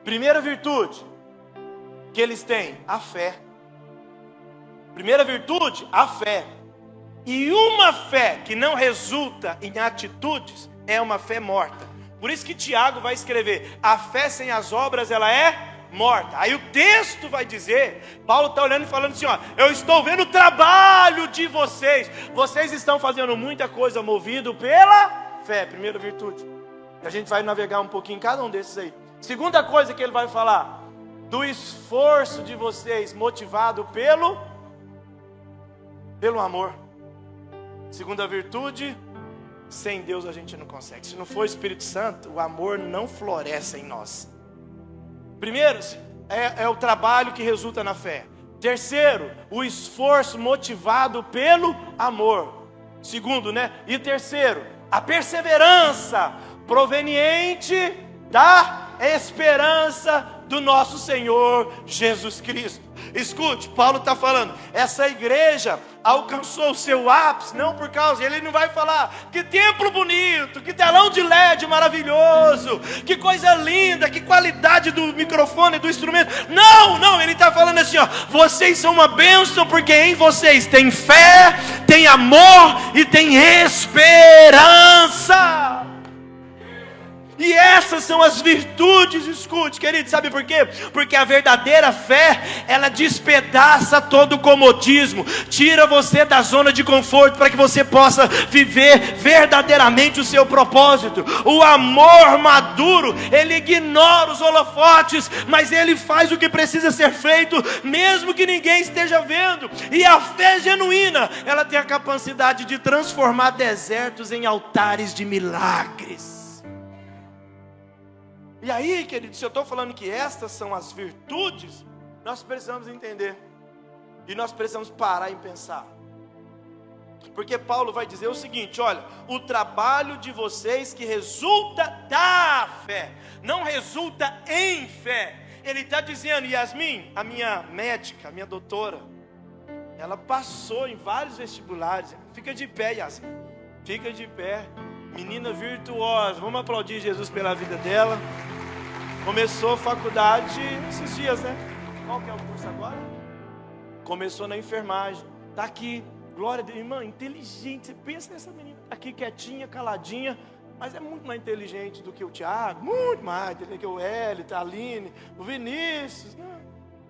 Primeira virtude que eles têm, a fé. Primeira virtude, a fé. E uma fé que não resulta em atitudes é uma fé morta. Por isso que Tiago vai escrever: a fé sem as obras, ela é morta. Aí o texto vai dizer, Paulo está olhando e falando assim, eu estou vendo o trabalho de vocês. Vocês estão fazendo muita coisa movido pela fé. Primeira virtude. A gente vai navegar um pouquinho em cada um desses aí. Segunda coisa que ele vai falar: do esforço de vocês motivado pelo amor. Segunda virtude: sem Deus a gente não consegue. Se não for o Espírito Santo, o amor não floresce em nós. Primeiro, é o trabalho que resulta na fé. Terceiro, o esforço motivado pelo amor. Segundo, E terceiro, a perseverança proveniente da esperança do nosso Senhor Jesus Cristo. Escute, Paulo está falando, essa igreja alcançou o seu ápice, não por causa, ele não vai falar, que templo bonito, que telão de LED maravilhoso, que coisa linda, que qualidade do microfone, do instrumento. Não, ele está falando assim, ó, vocês são uma bênção, porque em vocês tem fé, tem amor e tem esperança. E essas são as virtudes, escute, querido, sabe por quê? Porque a verdadeira fé, ela despedaça todo o comodismo, tira você da zona de conforto, para que você possa viver verdadeiramente o seu propósito. O amor maduro, ele ignora os holofotes, mas ele faz o que precisa ser feito, mesmo que ninguém esteja vendo. E a fé genuína, ela tem a capacidade de transformar desertos em altares de milagres. E aí, querido, se eu estou falando que estas são as virtudes, nós precisamos entender. E nós precisamos parar e pensar. Porque Paulo vai dizer o seguinte, olha, o trabalho de vocês que resulta da fé, não resulta em fé. Ele está dizendo, Yasmin, a minha médica, a minha doutora, ela passou em vários vestibulares. Fica de pé, Yasmin, fica de pé. Menina virtuosa, vamos aplaudir Jesus pela vida dela. Começou a faculdade esses dias, né? Qual que é o curso agora? Começou na enfermagem. Está aqui, glória a Deus, irmã, inteligente. Você pensa nessa menina, tá aqui quietinha, caladinha, mas é muito mais inteligente do que o Tiago, muito mais, do que o Hélio, a Aline, o Vinícius. Né?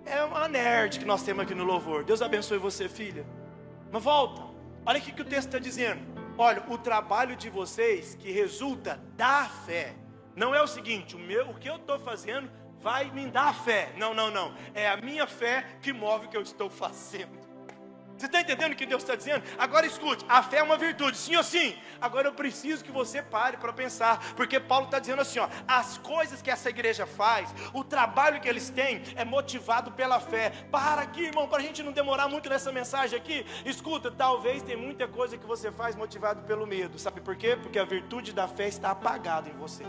É uma nerd que nós temos aqui no louvor. Deus abençoe você, filha. Mas volta, olha o que o texto está dizendo. Olha, o trabalho de vocês que resulta da fé. Não é o seguinte, o que eu estou fazendo vai me dar fé. Não. É a minha fé que move o que eu estou fazendo. Você está entendendo o que Deus está dizendo? Agora escute, a fé é uma virtude, sim ou sim? Agora eu preciso que você pare para pensar, porque Paulo está dizendo assim, ó, as coisas que essa igreja faz, o trabalho que eles têm é motivado pela fé. Para aqui, irmão, para a gente não demorar muito nessa mensagem aqui. Escuta, talvez tem muita coisa que você faz motivado pelo medo. Sabe por quê? Porque a virtude da fé está apagada em você.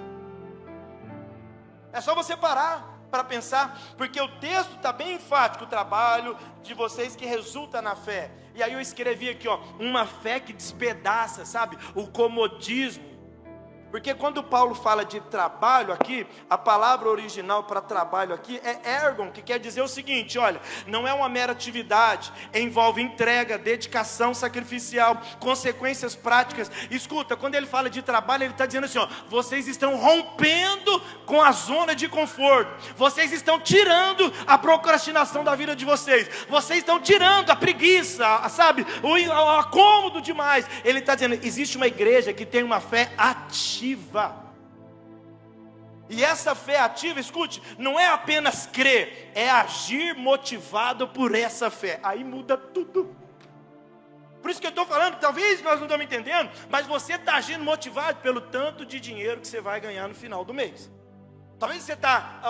É só você parar para pensar, porque o texto está bem enfático, o trabalho de vocês que resulta na fé. E aí eu escrevi aqui, ó, uma fé que despedaça, sabe, o comodismo. Porque quando Paulo fala de trabalho aqui, a palavra original para trabalho aqui é ergon, que quer dizer o seguinte, olha, não é uma mera atividade, envolve entrega, dedicação sacrificial, consequências práticas. Escuta, quando ele fala de trabalho, ele está dizendo assim, ó, vocês estão rompendo com a zona de conforto, vocês estão tirando a procrastinação da vida de vocês, vocês estão tirando a preguiça, sabe, o acômodo demais. Ele está dizendo, existe uma igreja que tem uma fé ativa. E essa fé ativa, escute, não é apenas crer, é agir motivado por essa fé. Aí muda tudo. Por isso que eu estou falando, talvez nós não estamos entendendo, mas você está agindo motivado pelo tanto de dinheiro que você vai ganhar no final do mês. Talvez você está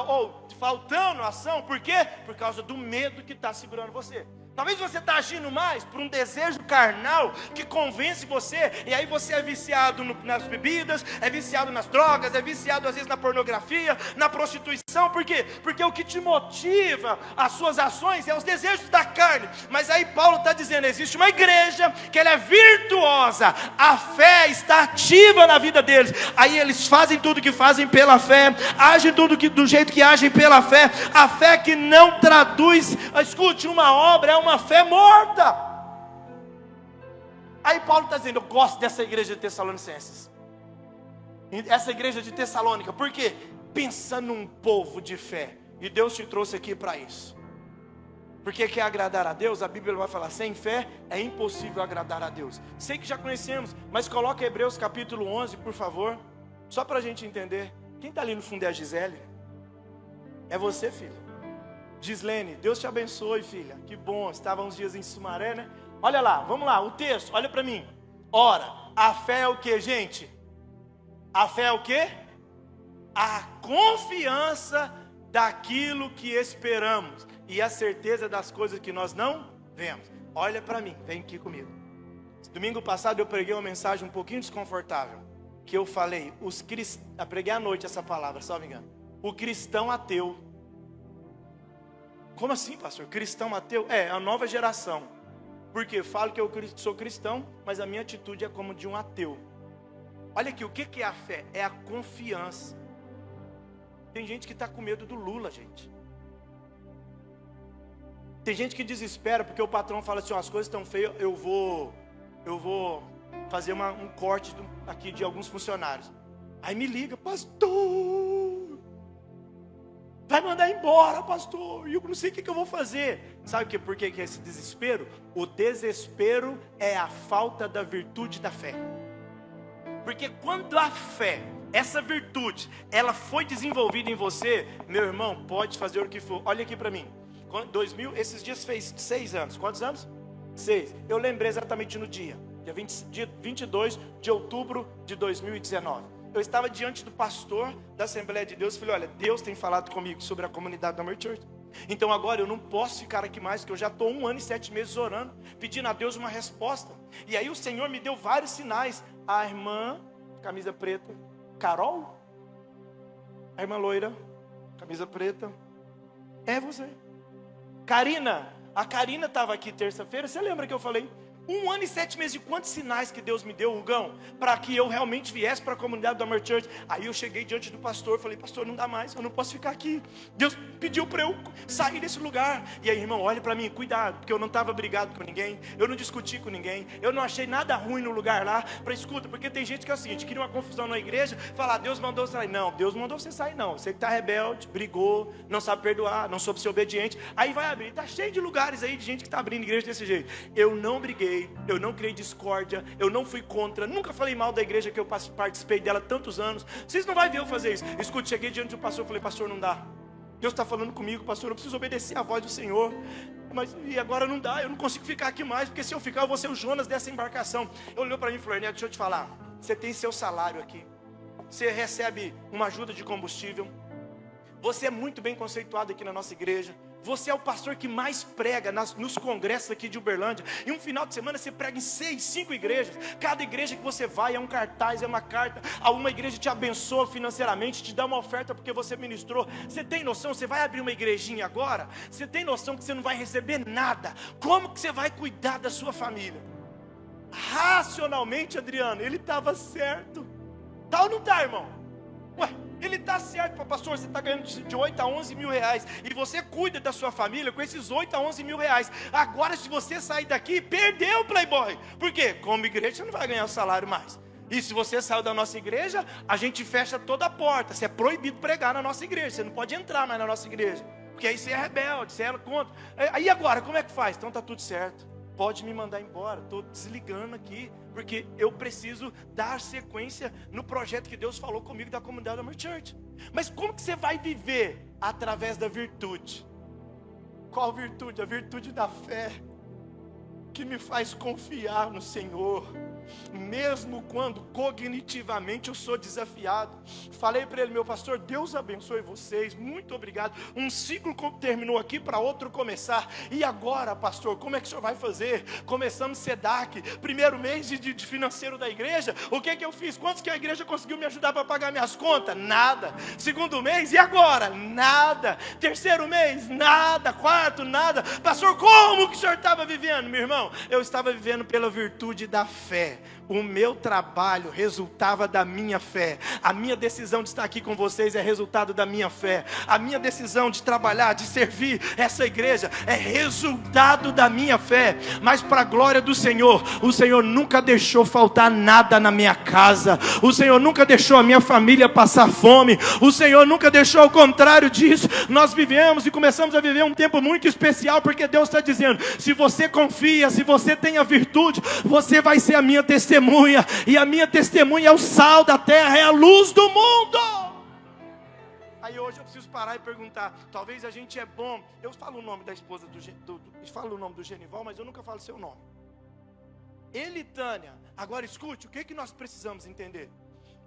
faltando ação, por quê? Por causa do medo que está segurando você. Talvez você está agindo mais por um desejo carnal que convence você, e aí você é viciado nas bebidas, é viciado nas drogas, é viciado às vezes na pornografia, na prostituição. Por quê? Porque o que te motiva as suas ações é os desejos da carne. Mas aí Paulo está dizendo, existe uma igreja que ela é virtuosa, a fé está ativa na vida deles. Aí eles fazem tudo que fazem pela fé, agem tudo do jeito que agem pela fé. A fé que não traduz, escute, uma obra, é uma fé morta. Aí Paulo está dizendo, eu gosto dessa igreja de Tessalonicenses, essa igreja de Tessalônica. Por quê? Pensa num povo de fé, e Deus te trouxe aqui para isso. Porque quer agradar a Deus, a Bíblia vai falar, sem fé é impossível agradar a Deus. Sei que já conhecemos, mas coloca Hebreus capítulo 11, por favor, só para a gente entender. Quem está ali no fundo é a Gisele? É você, filha? Gislene, Deus te abençoe, filha. Que bom, estava uns dias em Sumaré, né? Olha lá, vamos lá, o texto, olha para mim. Ora, a fé é o que, gente? A fé é o que? A confiança daquilo que esperamos e a certeza das coisas que nós não vemos. Olha para mim, vem aqui comigo. Domingo passado eu preguei uma mensagem um pouquinho desconfortável, que eu falei, preguei à noite essa palavra, só me engano. O cristão ateu. Como assim, pastor? Cristão ateu? É a nova geração. Porque falo que eu sou cristão, mas a minha atitude é como de um ateu. Olha aqui, o que é a fé? É a confiança. Tem gente que está com medo do Lula, gente. Tem gente que desespera porque o patrão fala assim, as coisas estão feias, eu vou fazer um corte aqui de alguns funcionários. Aí me liga, pastor, vai mandar embora, pastor, e eu não sei o que eu vou fazer. Sabe por que é esse desespero? O desespero é a falta da virtude da fé. Porque quando a fé, essa virtude, ela foi desenvolvida em você, meu irmão, pode fazer o que for. Olha aqui para mim. esses dias fez 6 anos. Quantos anos? 6. Eu lembrei exatamente no dia 22 de outubro de 2019. Eu estava diante do pastor da Assembleia de Deus e falei, olha, Deus tem falado comigo sobre a comunidade da Mer Church. Então agora eu não posso ficar aqui mais, porque eu já estou 1 ano e 7 meses orando, pedindo a Deus uma resposta. E aí o Senhor me deu vários sinais. A irmã, camisa preta, Carol, a irmã loira, camisa preta, é você. Karina, a Karina estava aqui terça-feira, você lembra que eu falei? 1 ano e 7 meses, e quantos sinais que Deus me deu, Rugão, para que eu realmente viesse para a comunidade da Mer Church. Aí eu cheguei diante do pastor, falei, pastor, não dá mais, eu não posso ficar aqui. Deus pediu para eu sair desse lugar. E aí, irmão, olha para mim, cuidado, porque eu não estava brigado com ninguém, eu não discuti com ninguém, eu não achei nada ruim no lugar lá. Para escuta, porque tem gente que é o seguinte, queria uma confusão na igreja, falar, Deus mandou você sair. Não, Deus mandou você sair não, você que está rebelde, brigou, não sabe perdoar, não soube ser obediente. Aí vai abrir, está cheio de lugares aí de gente que está abrindo igreja desse jeito. Eu não briguei, eu não criei discórdia, eu não fui contra, nunca falei mal da igreja que eu participei dela tantos anos. Vocês não vão ver eu fazer isso. Escute, cheguei diante do pastor, falei, pastor, não dá. Deus está falando comigo, pastor, eu preciso obedecer a voz do Senhor. Mas e agora não dá, eu não consigo ficar aqui mais, porque se eu ficar eu vou ser o Jonas dessa embarcação. Ele olhou para mim e falou, Ernesto, deixa eu te falar, você tem seu salário aqui, você recebe uma ajuda de combustível, você é muito bem conceituado aqui na nossa igreja, você é o pastor que mais prega nos congressos aqui de Uberlândia. E um final de semana você prega em 6, 5 igrejas. Cada igreja que você vai é um cartaz, é uma carta. Alguma igreja te abençoa financeiramente, te dá uma oferta porque você ministrou. Você tem noção, você vai abrir uma igrejinha agora? Você tem noção que você não vai receber nada? Como que você vai cuidar da sua família? Racionalmente, Adriano, ele estava certo. Tá ou não tá, irmão? Ué, ele está certo, pastor, você está ganhando de 8 a 11 mil reais, e você cuida da sua família com esses 8 a 11 mil reais. Agora, se você sair daqui, perdeu o Playboy. Por quê? Como igreja, você não vai ganhar o salário mais. E se você saiu da nossa igreja, a gente fecha toda a porta. Você é proibido pregar na nossa igreja, você não pode entrar mais na nossa igreja, porque aí você é rebelde, você é contra. Aí agora, como é que faz? Então está tudo certo, pode me mandar embora, estou desligando aqui, porque eu preciso dar sequência no projeto que Deus falou comigo da comunidade da Mer Church. Mas como que você vai viver? Através da virtude. Qual virtude? A virtude da fé, que me faz confiar no Senhor, mesmo quando cognitivamente eu sou desafiado. Falei para ele, meu pastor, Deus abençoe vocês, muito obrigado. Um ciclo terminou aqui para outro começar. E agora, pastor, como é que o senhor vai fazer? Começamos SEDAC, primeiro mês de financeiro da igreja. O que eu fiz? Quantos que a igreja conseguiu me ajudar para pagar minhas contas? Nada. Segundo mês, e agora? Nada. Terceiro mês? Nada. Quarto? Nada. Pastor, como que o senhor estava vivendo, meu irmão? Eu estava vivendo pela virtude da fé. O meu trabalho resultava da minha fé. A minha decisão de estar aqui com vocês é resultado da minha fé. A minha decisão de trabalhar, de servir essa igreja é resultado da minha fé. Mas para a glória do Senhor, o Senhor nunca deixou faltar nada na minha casa. O Senhor nunca deixou a minha família passar fome. O Senhor nunca deixou ao contrário disso. Nós vivemos e começamos a viver um tempo muito especial, porque Deus está dizendo, se você confia, se você tem a virtude, você vai ser a minha testemunha, e a minha testemunha é o sal da terra, é a luz do mundo. Aí hoje eu preciso parar e perguntar, talvez a gente é bom, eu falo o nome da esposa falo o nome do Genival, mas eu nunca falo seu nome. Elitânia, agora escute, o que nós precisamos entender?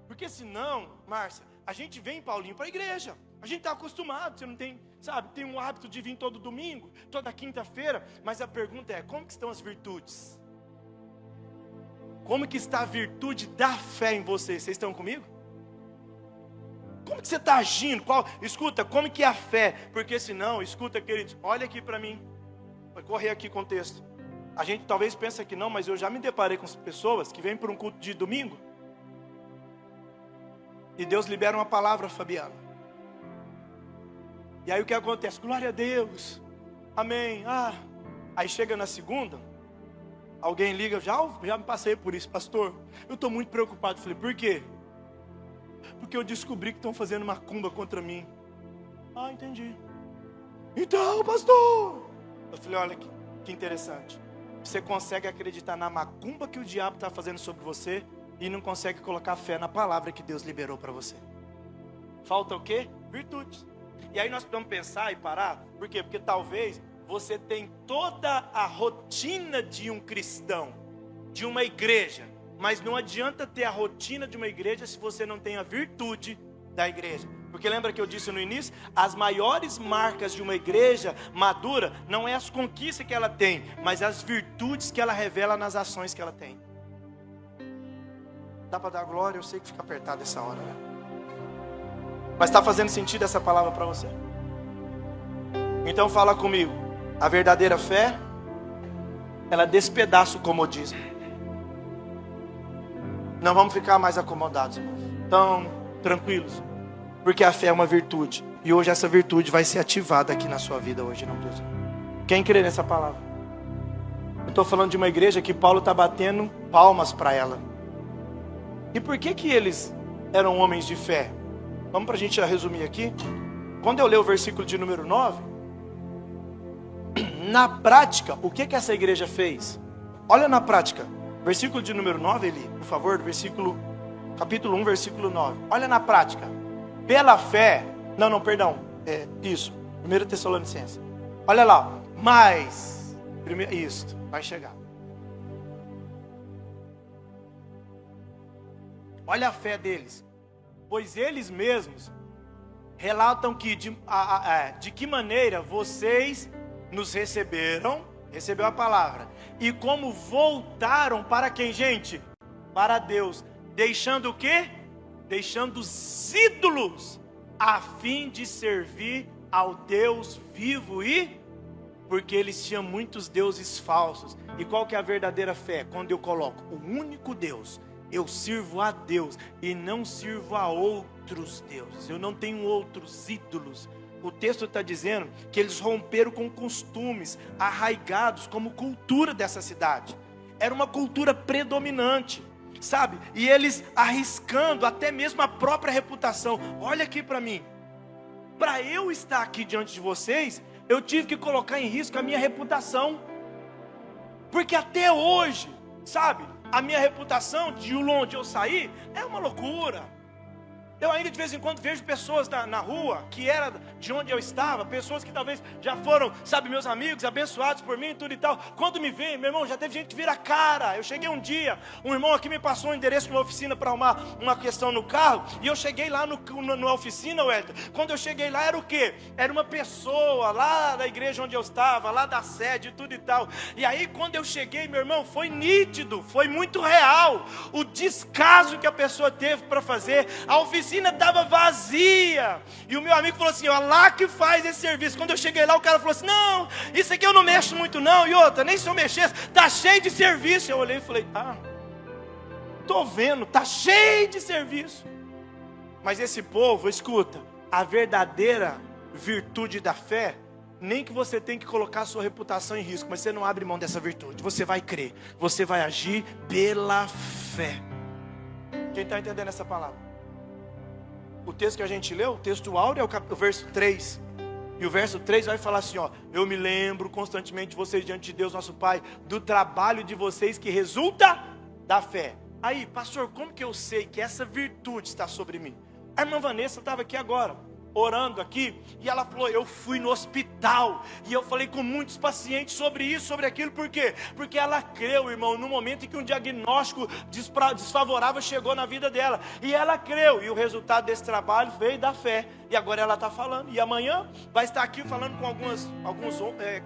Porque senão, Márcia, a gente vem, Paulinho, para a igreja, a gente está acostumado, você não tem, sabe, tem um hábito de vir todo domingo, toda quinta-feira, mas a pergunta é, como que estão as virtudes? Como que está a virtude da fé em vocês? Vocês estão comigo? Como que você está agindo? Escuta, como que é a fé? Porque senão, escuta, queridos, olha aqui para mim. Vai correr aqui com o texto. A gente talvez pense que não, mas eu já me deparei com pessoas que vêm para um culto de domingo. E Deus libera uma palavra, Fabiano. E aí o que acontece? Glória a Deus. Amém. Aí chega na segunda, alguém liga, já me passei por isso, pastor. Eu estou muito preocupado. Eu falei, por quê? Porque eu descobri que estão fazendo macumba contra mim. Entendi. Então, pastor. Eu falei, olha que interessante. Você consegue acreditar na macumba que o diabo está fazendo sobre você e não consegue colocar fé na palavra que Deus liberou para você. Falta o quê? Virtudes. E aí nós precisamos pensar e parar. Por quê? Porque talvez você tem toda a rotina de um cristão, de uma igreja, mas não adianta ter a rotina de uma igreja se você não tem a virtude da igreja. Porque lembra que eu disse no início? As maiores marcas de uma igreja madura não é as conquistas que ela tem, mas as virtudes que ela revela nas ações que ela tem. Dá para dar glória? Eu sei que fica apertado essa hora, né? Mas está fazendo sentido essa palavra para você? Então fala comigo. A verdadeira fé, ela despedaça o comodismo. Não vamos ficar mais acomodados, irmãos. Então, tranquilos. Porque a fé é uma virtude. E hoje essa virtude vai ser ativada aqui na sua vida hoje, não Deus. Quem crê nessa palavra? Eu estou falando de uma igreja que Paulo está batendo palmas para ela. E por que eles eram homens de fé? Vamos para a gente resumir aqui. Quando eu leio o versículo de número 9, na prática, o que essa igreja fez? Olha na prática. Versículo de número 9, Eli, por favor, capítulo 1, versículo 9. Olha na prática. Pela fé, isso, 1 Tessalonicenses. Olha lá, mas, isso, vai chegar. Olha a fé deles. Pois eles mesmos relatam que de que maneira vocês nos recebeu a palavra, e como voltaram para quem, gente? Para Deus, deixando o quê? Deixando os ídolos, a fim de servir ao Deus vivo porque eles tinham muitos deuses falsos. E qual que é a verdadeira fé? Quando eu coloco o único Deus, eu sirvo a Deus e não sirvo a outros deuses. Eu não tenho outros ídolos. O texto está dizendo que eles romperam com costumes arraigados como cultura dessa cidade. Era uma cultura predominante, sabe? E eles arriscando até mesmo a própria reputação. Olha aqui para mim. Para eu estar aqui diante de vocês, eu tive que colocar em risco a minha reputação. Porque até hoje, sabe? A minha reputação de onde eu saí é uma loucura. Eu ainda de vez em quando vejo pessoas na rua, que era de onde eu estava, pessoas que talvez já foram, sabe, meus amigos, abençoados por mim e tudo e tal. Quando me veem, meu irmão, já teve gente que vira a cara. Eu cheguei um dia, um irmão aqui me passou um endereço de uma oficina para arrumar uma questão no carro, e eu cheguei lá na oficina, Wellington. Quando eu cheguei lá, era o quê? Era uma pessoa lá da igreja onde eu estava, lá da sede e tudo e tal. E aí, quando eu cheguei, meu irmão, foi nítido, foi muito real o descaso que a pessoa teve para fazer. A oficina estava vazia, e o meu amigo falou assim, ó, lá que faz esse serviço. Quando eu cheguei lá, o cara falou assim, não, isso aqui eu não mexo muito não, e outra, nem se eu mexesse, tá cheio de serviço. Eu olhei e falei, tô vendo, tá cheio de serviço. Mas esse povo, escuta, a verdadeira virtude da fé, nem que você tenha que colocar a sua reputação em risco, mas você não abre mão dessa virtude, você vai crer, você vai agir pela fé. Quem está entendendo essa palavra? O texto que a gente leu, o texto áureo, é o verso 3. E o verso 3 vai falar assim, ó, eu me lembro constantemente de vocês diante de Deus nosso Pai, do trabalho de vocês que resulta da fé. Aí, pastor, como que eu sei que essa virtude está sobre mim? A irmã Vanessa estava aqui agora. orando aqui, e ela falou, eu fui no hospital, e eu falei com muitos pacientes sobre isso, sobre aquilo, por quê? Porque ela creu, irmão, no momento em que um diagnóstico desfavorável chegou na vida dela, e ela creu, e o resultado desse trabalho veio da fé, e agora ela está falando, e amanhã vai estar aqui falando com alguns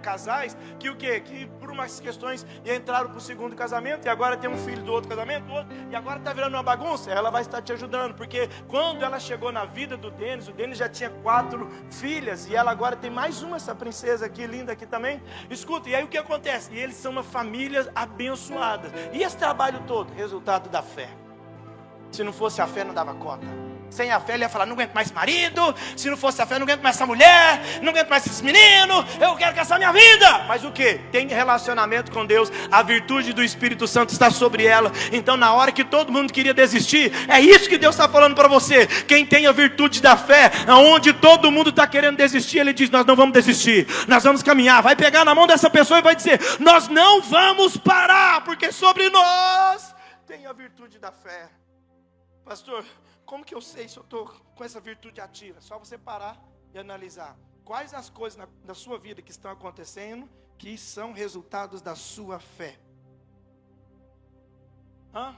casais, que o quê? Que por umas questões entraram para o segundo casamento, e agora tem um filho do outro casamento, e agora está virando uma bagunça, ela vai estar te ajudando, porque quando ela chegou na vida do Denis, o Denis já tinha 4 filhas, e ela agora tem mais uma, essa princesa aqui, linda aqui também. Escuta, e aí o que acontece? E eles são uma família abençoada, e esse trabalho todo, resultado da fé. Se não fosse a fé, não dava conta. Sem a fé ele ia falar, não aguento mais esse marido. Se não fosse a fé, não aguento mais essa mulher, não aguento mais esse menino, eu quero caçar minha vida. Mas o que? Tem relacionamento com Deus, a virtude do Espírito Santo está sobre ela. Então na hora que todo mundo queria desistir, é isso que Deus está falando para você. Quem tem a virtude da fé, onde todo mundo está querendo desistir, Ele diz, nós não vamos desistir, nós vamos caminhar. Vai pegar na mão dessa pessoa e vai dizer, nós não vamos parar, porque sobre nós tem a virtude da fé. Pastor, como que eu sei se eu estou com essa virtude ativa? Só você parar e analisar. Quais as coisas na sua vida que estão acontecendo que são resultados da sua fé? É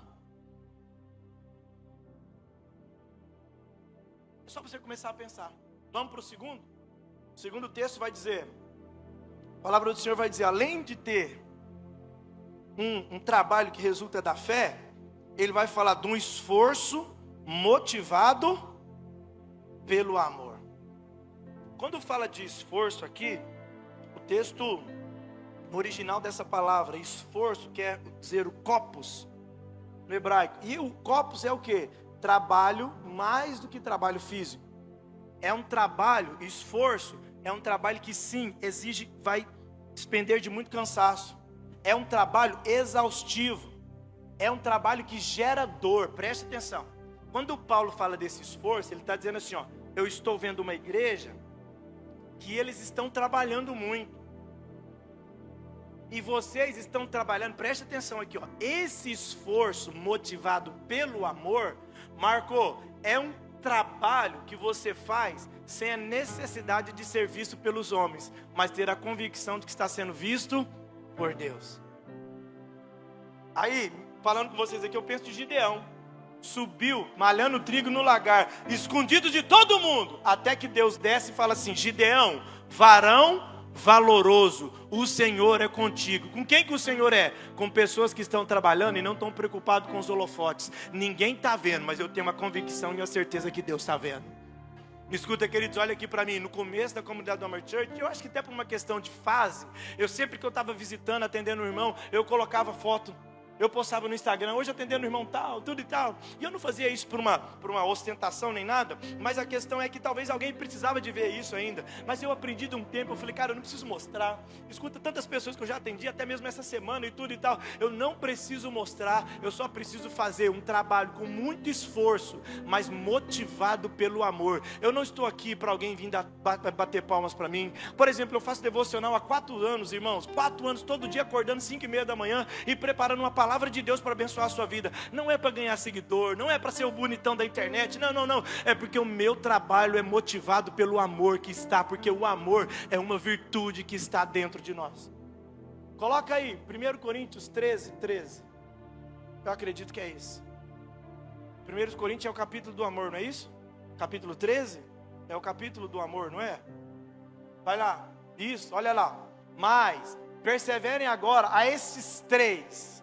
só você começar a pensar. Vamos para o segundo? O segundo texto vai dizer, a palavra do Senhor vai dizer, além de ter um trabalho que resulta da fé, ele vai falar de um esforço motivado pelo amor. Quando fala de esforço aqui, o texto original dessa palavra, esforço, quer dizer o kopos, no hebraico. E o kopos é o que? Trabalho mais do que trabalho físico. É um trabalho, esforço, é um trabalho que sim, vai despender de muito cansaço. É um trabalho exaustivo. É um trabalho que gera dor, preste atenção. Quando Paulo fala desse esforço, ele está dizendo assim, ó, eu estou vendo uma igreja que eles estão trabalhando muito. E vocês estão trabalhando, preste atenção aqui, ó, esse esforço motivado pelo amor, Marco, é um trabalho que você faz sem a necessidade de ser visto pelos homens, mas ter a convicção de que está sendo visto por Deus. Aí, falando com vocês aqui, eu penso de Gideão. Subiu, malhando trigo no lagar, escondido de todo mundo, até que Deus desce e fala assim, Gideão, varão valoroso, o Senhor é contigo. Com quem que o Senhor é? Com pessoas que estão trabalhando e não estão preocupados com os holofotes. Ninguém está vendo, mas eu tenho uma convicção e a certeza que Deus está vendo. Escuta, queridos, olha aqui para mim, no começo da comunidade do Amor Church, eu acho que até por uma questão de fase, eu sempre que eu estava visitando, atendendo o irmão, eu colocava foto. Eu postava no Instagram, hoje atendendo o irmão tal, tudo e tal. E eu não fazia isso por uma ostentação nem nada. Mas a questão é que talvez alguém precisava de ver isso ainda. Mas eu aprendi de um tempo, eu falei, cara, eu não preciso mostrar. Escuta, tantas pessoas que eu já atendi, até mesmo essa semana e tudo e tal. Eu não preciso mostrar, eu só preciso fazer um trabalho com muito esforço, mas motivado pelo amor. Eu não estou aqui para alguém vir bater palmas para mim. Por exemplo, eu faço devocional há 4 anos, irmãos. 4 anos, todo dia acordando 5:30 da manhã e preparando uma palavra de Deus para abençoar a sua vida. Não é para ganhar seguidor, não é para ser o bonitão da internet, não, é porque o meu trabalho é motivado pelo amor que está, porque o amor é uma virtude que está dentro de nós. Coloca aí, 1 Coríntios 13. Eu acredito que é isso. 1 Coríntios é o capítulo do amor, não é isso? Capítulo 13 é o capítulo do amor, não é? Vai lá, isso, olha lá. Mas perseverem agora a estes 3.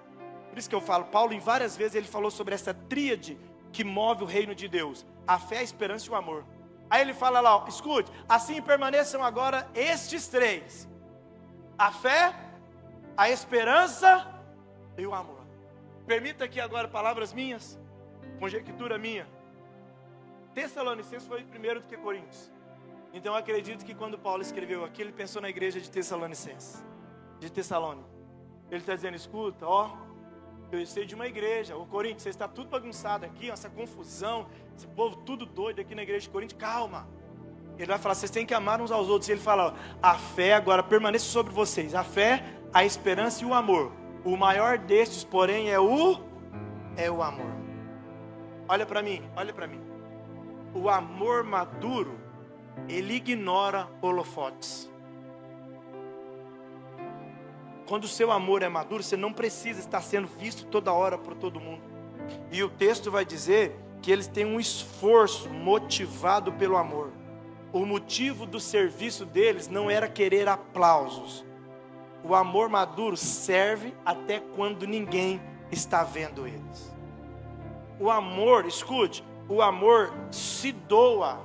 Por isso que eu falo, Paulo em várias vezes ele falou sobre essa tríade que move o reino de Deus: a fé, a esperança e o amor. Aí ele fala lá, ó, escute, assim permaneçam agora estes 3: a fé, a esperança e o amor. Permita aqui agora palavras minhas, conjectura minha. Tessalonicenses foi primeiro do que Coríntios. Então eu acredito que quando Paulo escreveu aqui, ele pensou na igreja de Tessalonicenses, de Tessalônica. Ele está dizendo, escuta, ó, eu sei de uma igreja, o Coríntios, você está tudo bagunçado aqui, essa confusão, esse povo tudo doido aqui na igreja de Coríntios, calma. Ele vai falar, vocês têm que amar uns aos outros. E ele fala, ó, a fé agora permanece sobre vocês, a fé, a esperança e o amor. O maior destes, porém, é o amor. Olha para mim. O amor maduro ele ignora holofotes. Quando o seu amor é maduro, você não precisa estar sendo visto toda hora por todo mundo. E o texto vai dizer que eles têm um esforço motivado pelo amor. O motivo do serviço deles não era querer aplausos. O amor maduro serve até quando ninguém está vendo eles. O amor, escute, o amor se doa.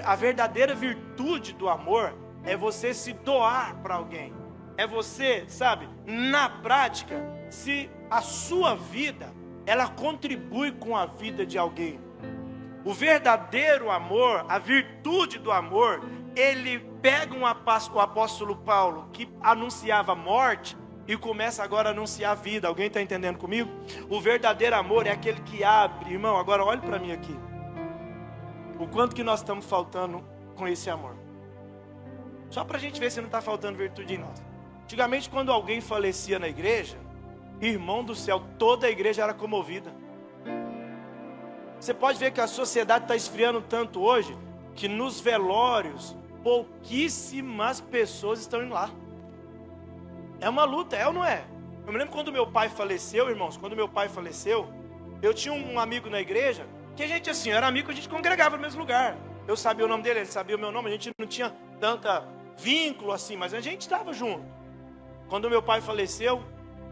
A verdadeira virtude do amor é você se doar para alguém. É você, sabe, na prática, se a sua vida, ela contribui com a vida de alguém. O verdadeiro amor, a virtude do amor, ele pega o apóstolo Paulo, que anunciava morte, e começa agora a anunciar a vida. Alguém está entendendo comigo? O verdadeiro amor é aquele que abre. Irmão, agora olhe para mim aqui. O quanto que nós estamos faltando com esse amor. Só para a gente ver se não está faltando virtude em nós. Antigamente, quando alguém falecia na igreja, irmão do céu, toda a igreja era comovida. Você pode ver que a sociedade está esfriando tanto hoje, que nos velórios, pouquíssimas pessoas estão indo lá. É uma luta, é ou não é? Eu me lembro quando meu pai faleceu, irmãos, quando meu pai faleceu, eu tinha um amigo na igreja, que a gente assim, era amigo, a gente congregava no mesmo lugar. Eu sabia o nome dele, ele sabia o meu nome, a gente não tinha tanta vínculo assim, mas a gente estava junto. Quando meu pai faleceu,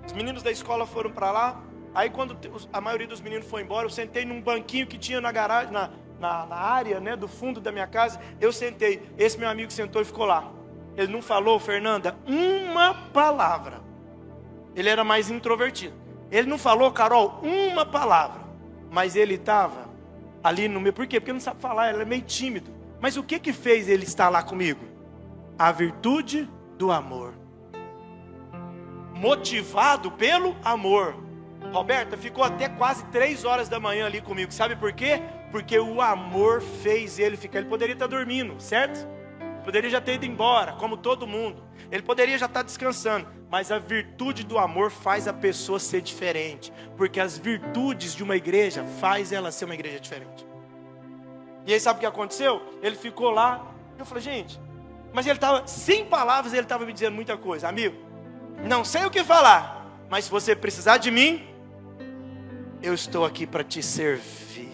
os meninos da escola foram para lá, aí quando a maioria dos meninos foi embora, eu sentei num banquinho que tinha na garagem, na área, né, do fundo da minha casa, eu sentei, esse meu amigo sentou e ficou lá. Ele não falou, Fernanda, uma palavra. Ele era mais introvertido. Ele não falou, Carol, uma palavra. Mas ele estava ali no meio. Por quê? Porque ele não sabe falar, ele é meio tímido. Mas o que fez ele estar lá comigo? A virtude do amor. Motivado pelo amor. Roberta ficou até quase 3 horas da manhã ali comigo. Sabe por quê? Porque o amor fez ele ficar. Ele poderia estar dormindo, certo? Poderia já ter ido embora, como todo mundo. Ele poderia já estar descansando. Mas a virtude do amor faz a pessoa ser diferente. Porque as virtudes de uma igreja faz ela ser uma igreja diferente. E aí sabe o que aconteceu? Ele ficou lá. Eu falei, gente, mas ele estava, sem palavras, ele estava me dizendo muita coisa. Amigo, não sei o que falar, mas se você precisar de mim, eu estou aqui para te servir.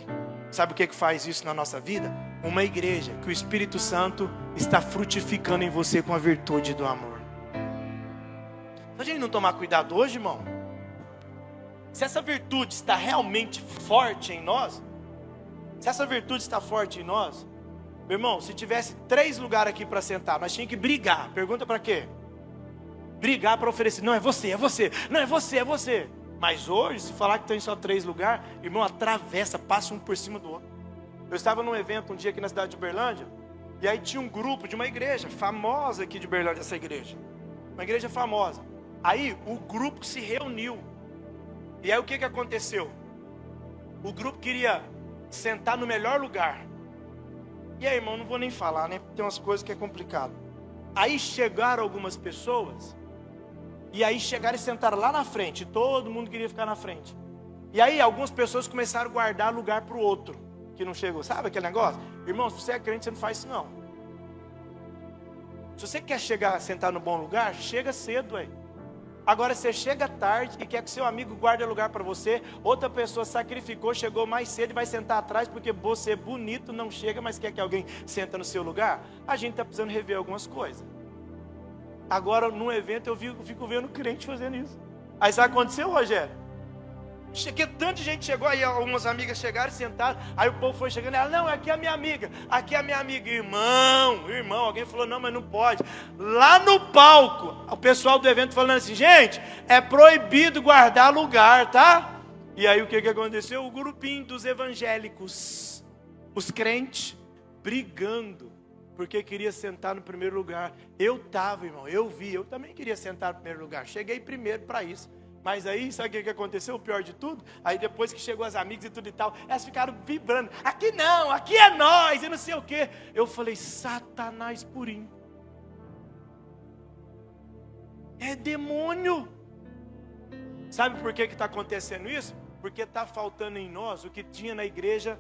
Sabe o que faz isso na nossa vida? Uma igreja que o Espírito Santo está frutificando em você com a virtude do amor. Se a gente não tomar cuidado hoje, irmão, se essa virtude está realmente forte em nós, se essa virtude está forte em nós, meu irmão, se tivesse 3 lugares aqui para sentar, nós tínhamos que brigar. Pergunta para quê? Brigar para oferecer. Não, é você, é você. Não, é você, é você. Mas hoje, se falar que tem só 3 lugares, irmão, atravessa, passa um por cima do outro. Eu estava num evento um dia aqui na cidade de Uberlândia, e aí tinha um grupo de uma igreja famosa aqui de Uberlândia, essa igreja. Uma igreja famosa. Aí o grupo se reuniu. E aí o que aconteceu? O grupo queria sentar no melhor lugar. E aí, irmão, não vou nem falar, né? Tem umas coisas que é complicado. Aí chegaram algumas pessoas, e aí chegaram e sentaram lá na frente. Todo mundo queria ficar na frente. E aí algumas pessoas começaram a guardar lugar para o outro que não chegou. Sabe aquele negócio? Irmão, se você é crente, você não faz isso não. Se você quer chegar, sentar no bom lugar, chega cedo aí. Agora você chega tarde e quer que seu amigo guarde lugar para você. Outra pessoa sacrificou, chegou mais cedo e vai sentar atrás porque você bonito não chega, mas quer que alguém senta no seu lugar. A gente está precisando rever algumas coisas. Agora num evento eu fico vendo crente fazendo isso. Aí sabe o que aconteceu, Rogério? Que tanta gente chegou, aí algumas amigas chegaram e sentaram, aí o povo foi chegando, ela, não, aqui é a minha amiga, aqui é a minha amiga, irmão, alguém falou, não, mas não pode. Lá no palco, o pessoal do evento falando assim, gente, é proibido guardar lugar, tá? E aí o que aconteceu? O grupinho dos evangélicos, os crentes, brigando, porque queria sentar no primeiro lugar. Eu estava, irmão, eu também queria sentar no primeiro lugar, cheguei primeiro para isso. Mas aí, sabe o que aconteceu? O pior de tudo? Aí depois que chegou as amigas e tudo e tal, elas ficaram vibrando. Aqui não, aqui é nós, e não sei o quê. Eu falei, Satanás purinho. É demônio. Sabe por que está acontecendo isso? Porque está faltando em nós o que tinha na igreja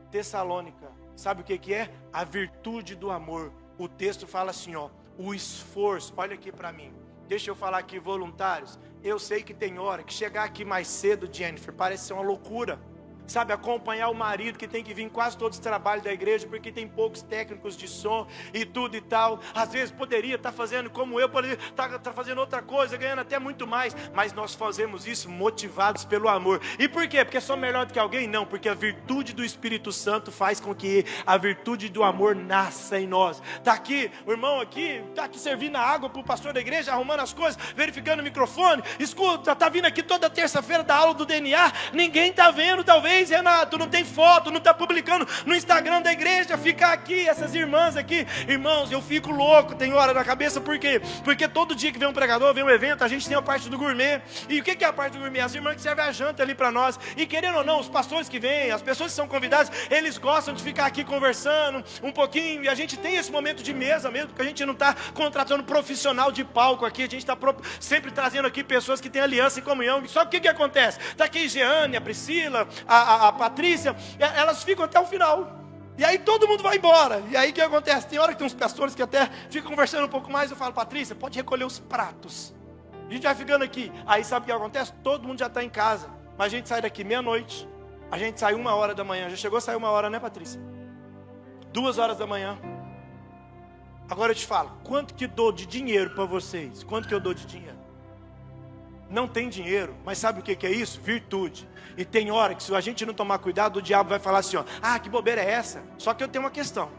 Tessalônica. Sabe o que é? A virtude do amor. O texto fala assim, ó, o esforço. Olha aqui para mim. Deixa eu falar aqui, voluntários. Eu sei que tem hora que chegar aqui mais cedo, Jennifer, parece ser uma loucura. Sabe, acompanhar o marido que tem que vir em quase todos os trabalhos da igreja, porque tem poucos técnicos de som e tudo e tal. Às vezes poderia estar fazendo como eu, poderia estar fazendo outra coisa, ganhando até muito mais. Mas nós fazemos isso motivados pelo amor. E por quê? Porque sou melhor do que alguém? Não, porque a virtude do Espírito Santo faz com que a virtude do amor nasça em nós. Está aqui, o irmão aqui, está aqui servindo a água para o pastor da igreja, arrumando as coisas, verificando o microfone. Escuta, está vindo aqui toda terça-feira da aula do DNA. Ninguém está vendo, talvez. Renato, não tem foto, não está publicando no Instagram da igreja, fica aqui, essas irmãs aqui, irmãos, eu fico louco, tem hora na cabeça, por quê? Porque todo dia que vem um pregador, vem um evento, a gente tem a parte do gourmet, e o que é a parte do gourmet? As irmãs que servem a janta ali para nós, e querendo ou não, os pastores que vêm, as pessoas que são convidadas, eles gostam de ficar aqui conversando um pouquinho, e a gente tem esse momento de mesa mesmo, porque a gente não está contratando profissional de palco aqui, a gente está sempre trazendo aqui pessoas que têm aliança e comunhão. Só que o que acontece? Está aqui Jeane, a Priscila, a Patrícia, elas ficam até o final. E aí todo mundo vai embora. E aí o que acontece? Tem hora que tem uns pastores que até ficam conversando um pouco mais. Eu falo, Patrícia, pode recolher os pratos. A gente vai ficando aqui. Aí sabe o que acontece? Todo mundo já está em casa. Mas a gente sai daqui meia-noite. A gente sai 1h da manhã. Já chegou a sair 1h, né, Patrícia? 2h da manhã. Agora eu te falo, quanto que dou de dinheiro para vocês? Quanto que eu dou de dinheiro? Não tem dinheiro, mas sabe o que é isso? Virtude. E tem hora que se a gente não tomar cuidado, o diabo vai falar assim, ó, ah, que bobeira é essa? Só que eu tenho uma questão.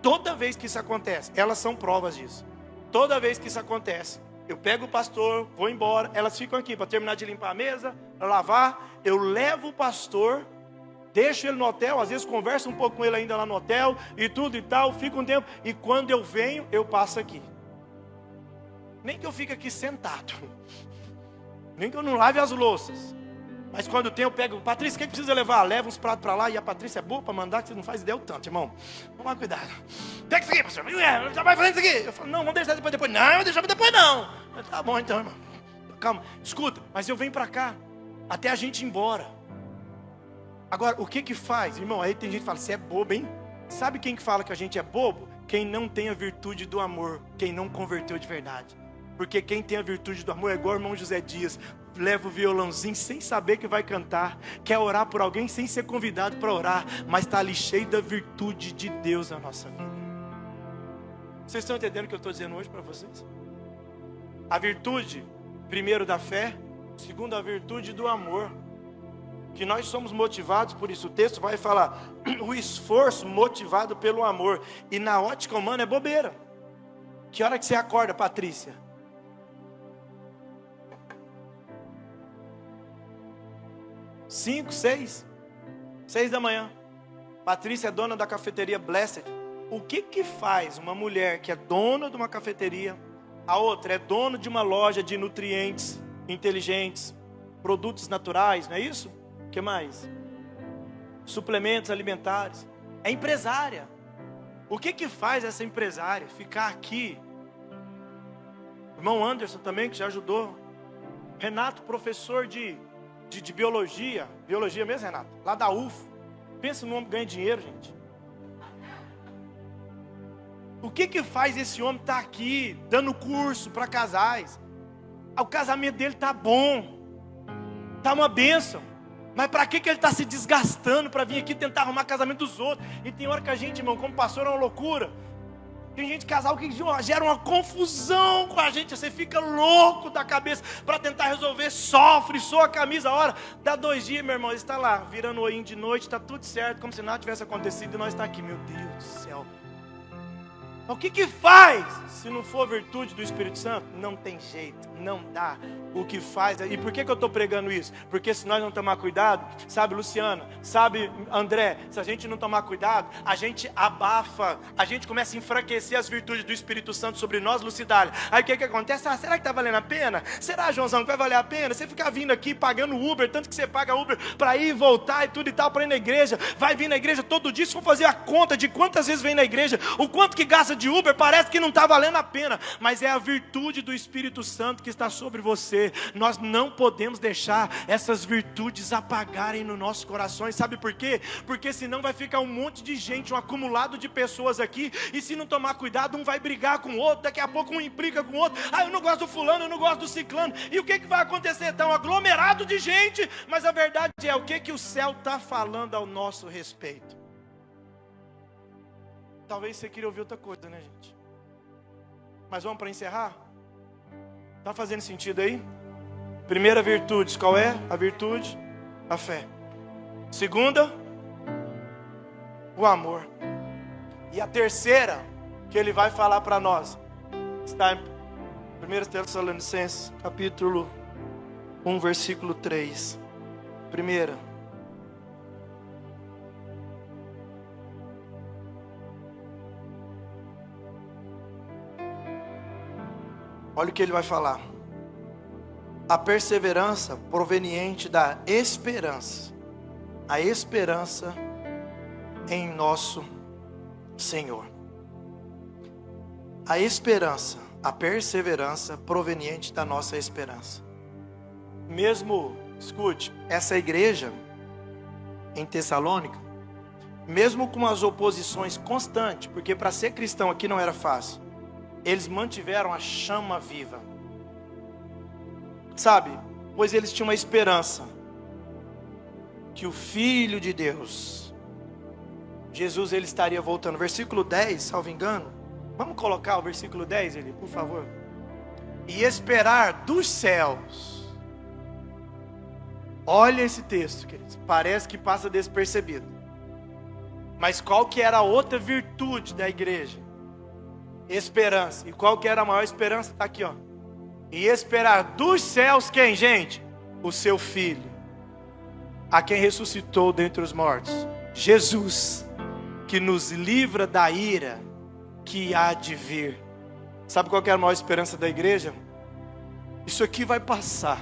Toda vez que isso acontece, elas são provas disso. Toda vez que isso acontece, eu pego o pastor, vou embora, elas ficam aqui para terminar de limpar a mesa, para lavar, eu levo o pastor, deixo ele no hotel, às vezes converso um pouco com ele ainda lá no hotel, e tudo e tal, fico um tempo, e quando eu venho, eu passo aqui. Nem que eu fique aqui sentado. Nem que eu não lave as louças. Mas quando tem, eu pego, Patrícia, o que precisa levar? Leva uns pratos para lá, e a Patrícia é boa para mandar, que você não faz ideia o tanto, irmão. Toma cuidado. Pega isso aqui, pastor. Já vai fazendo isso aqui. Eu falo, não, vamos deixar depois. Não, não vou deixar depois não. Tá bom então, irmão. Calma, escuta, mas eu venho para cá, até a gente ir embora. Agora, o que faz? Irmão, aí tem gente que fala, você é bobo, hein? Sabe quem que fala que a gente é bobo? Quem não tem a virtude do amor, quem não converteu de verdade. Porque quem tem a virtude do amor é igual o irmão José Dias, leva o violãozinho sem saber que vai cantar, quer orar por alguém sem ser convidado para orar, mas está ali cheio da virtude de Deus na nossa vida. Vocês estão entendendo o que eu estou dizendo hoje para vocês? A virtude, primeiro da fé, segundo a virtude do amor, que nós somos motivados por isso. O texto vai falar, o esforço motivado pelo amor, e na ótica humana é bobeira. Que hora que você acorda, Patrícia? 5, 6 da manhã. Patrícia é dona da cafeteria Blessed. O que faz uma mulher que é dona de uma cafeteria, a outra é dona de uma loja de nutrientes inteligentes, produtos naturais, não é isso? O que mais? Suplementos alimentares. É empresária. O que faz essa empresária ficar aqui? Irmão Anderson também, que já ajudou. Renato, professor de biologia. Biologia mesmo, Renato? Lá da UF. Pensa no homem que ganha dinheiro, gente. O que faz esse homem estar aqui, dando curso para casais? O casamento dele está bom. Está uma bênção. Mas para que ele está se desgastando para vir aqui tentar arrumar casamento dos outros? E tem hora que a gente, irmão, como pastor, é uma loucura. Tem gente casal que gera uma confusão com a gente. Você fica louco da cabeça para tentar resolver, sofre, soa a camisa. A hora, dá 2 dias, meu irmão, ele está lá, virando o olhinho de noite, está tudo certo, como se nada tivesse acontecido, e nós está aqui, meu Deus do céu. O que faz? Se não for virtude do Espírito Santo, não tem jeito, não dá. O que faz, e por que eu estou pregando isso? Porque se nós não tomar cuidado, sabe Luciana, sabe André, se a gente não tomar cuidado, a gente abafa, a gente começa a enfraquecer as virtudes do Espírito Santo sobre nós, Lucidália. Aí o que acontece? Ah, será que está valendo a pena? Será, Joãozão, que vai valer a pena? Você ficar vindo aqui pagando Uber, tanto que você paga Uber para ir e voltar e tudo e tal, para ir na igreja, vai vir na igreja todo dia. Se for fazer a conta de quantas vezes vem na igreja, o quanto que gasta de Uber, parece que não está valendo a pena, mas é a virtude do Espírito Santo que está sobre você. Nós não podemos deixar essas virtudes apagarem no nossos corações. Sabe por quê? Porque senão vai ficar um monte de gente, um acumulado de pessoas aqui, e se não tomar cuidado, um vai brigar com o outro, daqui a pouco um implica com o outro. Ah, eu não gosto do fulano, eu não gosto do ciclano. E o que vai acontecer? Está um aglomerado de gente, mas a verdade é, o que o céu está falando ao nosso respeito? Talvez você queira ouvir outra coisa, né, gente? Mas vamos para encerrar? Está fazendo sentido aí? Primeira virtude, qual é? A virtude, a fé. Segunda, o amor. E a terceira, que ele vai falar para nós, está em 1 Tessalonicenses, capítulo 1, versículo 3. Primeira. Olha o que ele vai falar. A perseverança proveniente da esperança. A esperança em nosso Senhor. A esperança, a perseverança proveniente da nossa esperança. Mesmo, escute, essa igreja em Tessalônica, mesmo com as oposições constantes, porque para ser cristão aqui não era fácil, eles mantiveram a chama viva. Sabe? Pois eles tinham uma esperança que o Filho de Deus, Jesus, ele estaria voltando. Versículo 10, salvo engano. Vamos colocar o versículo 10 ali, por favor. E esperar dos céus. Olha esse texto, queridos. Parece que passa despercebido. Mas qual que era a outra virtude da igreja? Esperança. E qual que era a maior esperança? Está aqui, ó. E esperar dos céus quem, gente? O seu Filho, a quem ressuscitou dentre os mortos. Jesus, que nos livra da ira que há de vir. Sabe qual que é a maior esperança da igreja? Isso aqui vai passar.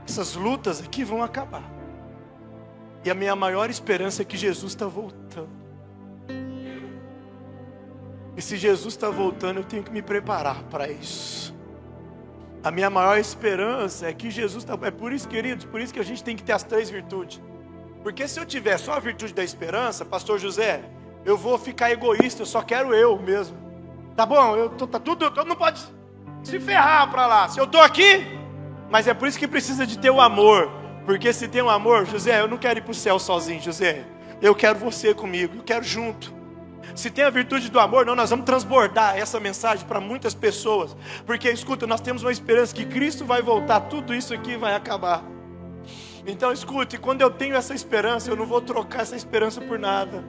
Essas lutas aqui vão acabar. E a minha maior esperança é que Jesus está voltando. E se Jesus está voltando, eu tenho que me preparar para isso. A minha maior esperança é que Jesus está... É por isso, queridos, por isso que a gente tem que ter as três virtudes. Porque se eu tiver só a virtude da esperança, pastor José, eu vou ficar egoísta, eu só quero eu mesmo. Tá bom, tá tudo, não pode se ferrar para lá. Se eu estou aqui, mas é por isso que precisa de ter o amor. Porque se tem um amor, José, eu não quero ir para o céu sozinho, José. Eu quero você comigo, eu quero junto. Se tem a virtude do amor, não, nós vamos transbordar essa mensagem para muitas pessoas. Porque, escuta, nós temos uma esperança que Cristo vai voltar, tudo isso aqui vai acabar. Então, escute, quando eu tenho essa esperança, eu não vou trocar essa esperança por nada.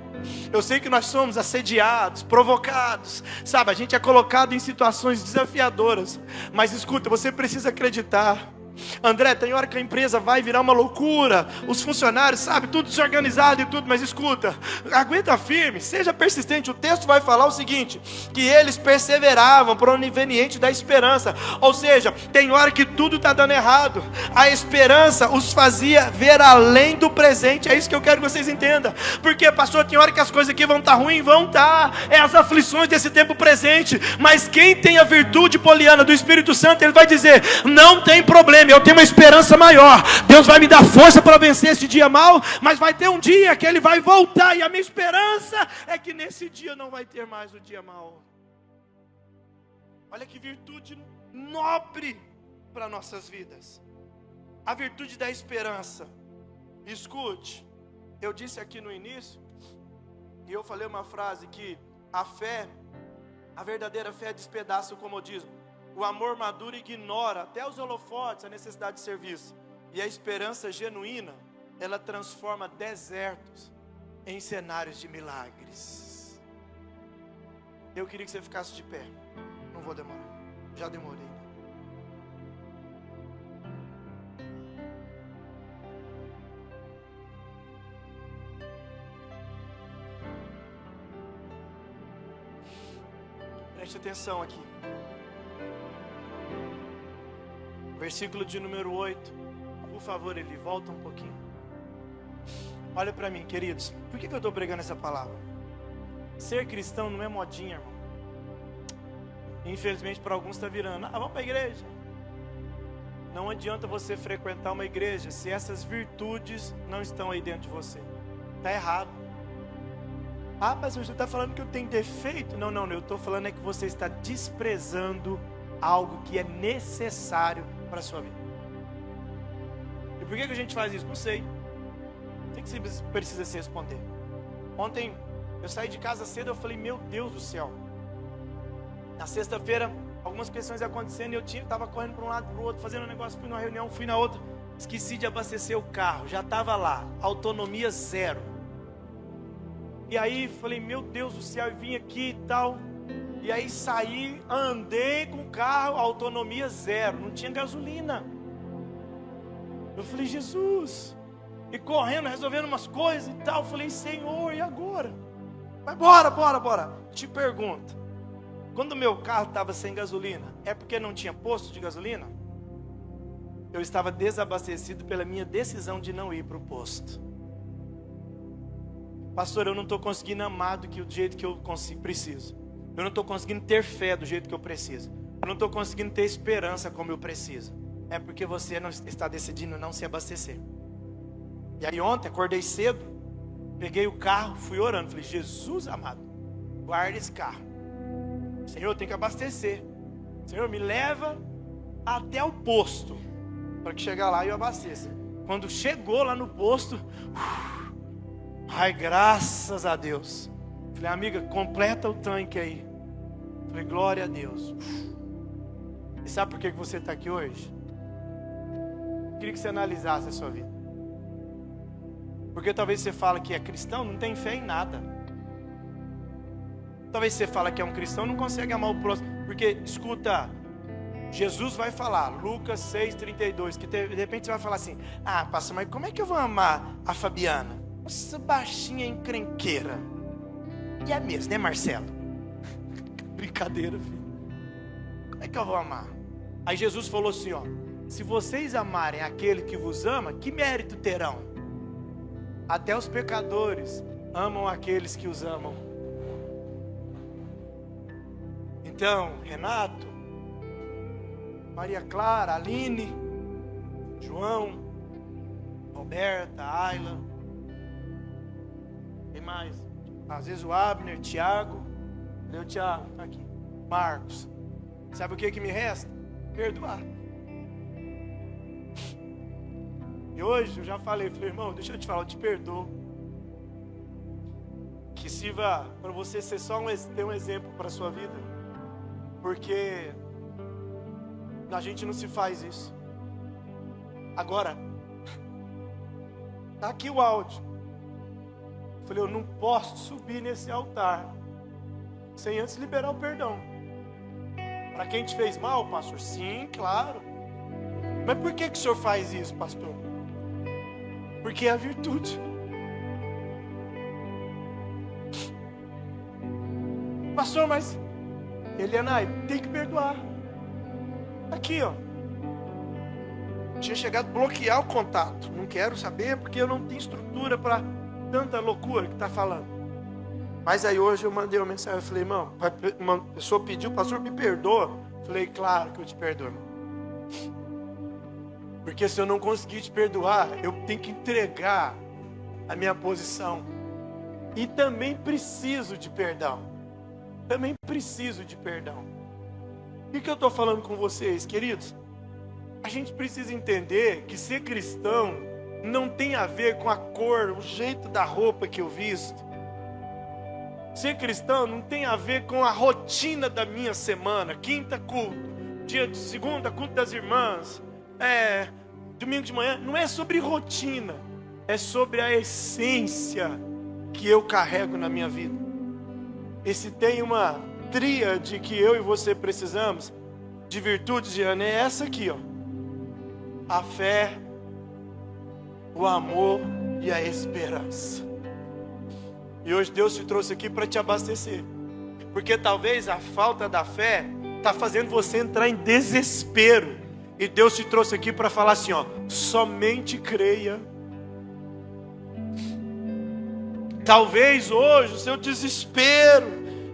Eu sei que nós somos assediados, provocados, sabe? A gente é colocado em situações desafiadoras. Mas escuta, você precisa acreditar. André, tem hora que a empresa vai virar uma loucura, os funcionários, sabe, tudo desorganizado e tudo, mas escuta, aguenta firme, seja persistente. O texto vai falar o seguinte, que eles perseveravam proveniente da esperança. Ou seja, tem hora que tudo está dando errado, a esperança os fazia ver além do presente. É isso que eu quero que vocês entendam. Porque, pastor, tem hora que as coisas aqui vão estar ruins, vão estar, é as aflições desse tempo presente, mas quem tem a virtude poliana do Espírito Santo, ele vai dizer, não tem problema, eu tenho uma esperança maior. Deus vai me dar força para vencer esse dia mal, mas vai ter um dia que Ele vai voltar, e a minha esperança é que nesse dia não vai ter mais o dia mal. Olha que virtude nobre para nossas vidas, a virtude da esperança. Escute, eu disse aqui no início, e eu falei uma frase que a fé, a verdadeira fé despedaça o comodismo. O amor maduro ignora até os holofotes, a necessidade de serviço. E a esperança genuína, ela transforma desertos em cenários de milagres. Eu queria que você ficasse de pé. Não vou demorar, já demorei. Preste atenção aqui. Versículo de número 8. Por favor, ele volta um pouquinho. Olha para mim, queridos. Por que eu estou pregando essa palavra? Ser cristão não é modinha, irmão. Infelizmente para alguns está virando, vamos para a igreja. Não adianta você frequentar uma igreja se essas virtudes não estão aí dentro de você. Está errado. Mas você está falando que eu tenho defeito? Não, eu estou falando é que você está desprezando algo que é necessário para a sua vida. E por que a gente faz isso? Não sei. O que você precisa se responder? Ontem eu saí de casa cedo, eu falei, meu Deus do céu. Na sexta-feira, algumas questões acontecendo, e eu estava correndo para um lado para o outro, fazendo um negócio, fui numa reunião, fui na outra, esqueci de abastecer o carro, já estava lá, autonomia zero. E aí falei, meu Deus do céu, eu vim aqui e tal, e aí saí, andei com o carro, autonomia zero, não tinha gasolina. Eu falei, Jesus, e correndo, resolvendo umas coisas e tal, falei, Senhor, e agora? Mas bora. Te pergunto, quando o meu carro estava sem gasolina, é porque não tinha posto de gasolina? Eu estava desabastecido pela minha decisão de não ir para o posto. Pastor, eu não estou conseguindo amar do jeito que eu preciso. Eu não estou conseguindo ter fé do jeito que eu preciso. Eu não estou conseguindo ter esperança como eu preciso. É porque você não está decidindo não se abastecer. E aí ontem, acordei cedo, peguei o carro, fui orando. Falei, Jesus amado, guarda esse carro. Senhor, eu tenho que abastecer. Senhor, me leva até o posto, para que chegar lá e eu abasteça. Quando chegou lá no posto, ai, graças a Deus. Falei, amiga, completa o tanque aí. Falei, glória a Deus. E sabe por que você está aqui hoje? Eu queria que você analisasse a sua vida. Porque talvez você fala que é cristão, não tem fé em nada. Talvez você fala que é um cristão, não consegue amar o próximo. Porque, escuta, Jesus vai falar, Lucas 6,32, que de repente você vai falar assim, pastor, mas como é que eu vou amar a Fabiana? Essa baixinha encrenqueira. E é mesmo, né, Marcelo? Brincadeira, filho. Como é que eu vou amar? Aí Jesus falou assim, se vocês amarem aquele que vos ama, que mérito terão? Até os pecadores amam aqueles que os amam. Então, Renato, Maria Clara, Aline, João, Roberta, Ayla, quem mais? Às vezes o Abner, Tiago, cadê o Tiago? Está aqui. Marcos. Sabe o que me resta? Perdoar. E hoje eu já falei, irmão, deixa eu te falar, eu te perdoo. Que sirva para você ser só ter um exemplo para a sua vida. Porque a gente não se faz isso. Agora, tá aqui o áudio. Eu falei, eu não posso subir nesse altar sem antes liberar o perdão. Para quem te fez mal, pastor? Sim, claro. Mas por que o senhor faz isso, pastor? Porque é a virtude. Pastor, mas Elianai, tem que perdoar. Aqui, tinha chegado a bloquear o contato. Não quero saber porque eu não tenho estrutura para tanta loucura que está falando. Mas aí hoje eu mandei uma mensagem. Eu falei, irmão, uma pessoa pediu, pastor, me perdoa. Eu falei, claro que eu te perdoo, irmão. Porque se eu não conseguir te perdoar, eu tenho que entregar a minha posição. E também preciso de perdão. Também preciso de perdão. O que eu estou falando com vocês, queridos? A gente precisa entender que ser cristão não tem a ver com a cor, o jeito da roupa que eu visto. Ser cristão não tem a ver com a rotina da minha semana. Quinta, culto. Dia de segunda, culto das irmãs. Domingo de manhã. Não é sobre rotina. É sobre a essência que eu carrego na minha vida. E se tem uma tríade que eu e você precisamos de virtudes, Giane, é essa aqui, a fé, o amor e a esperança. E hoje Deus te trouxe aqui para te abastecer, porque talvez a falta da fé está fazendo você entrar em desespero, e Deus te trouxe aqui para falar assim, somente creia. Talvez hoje o seu desespero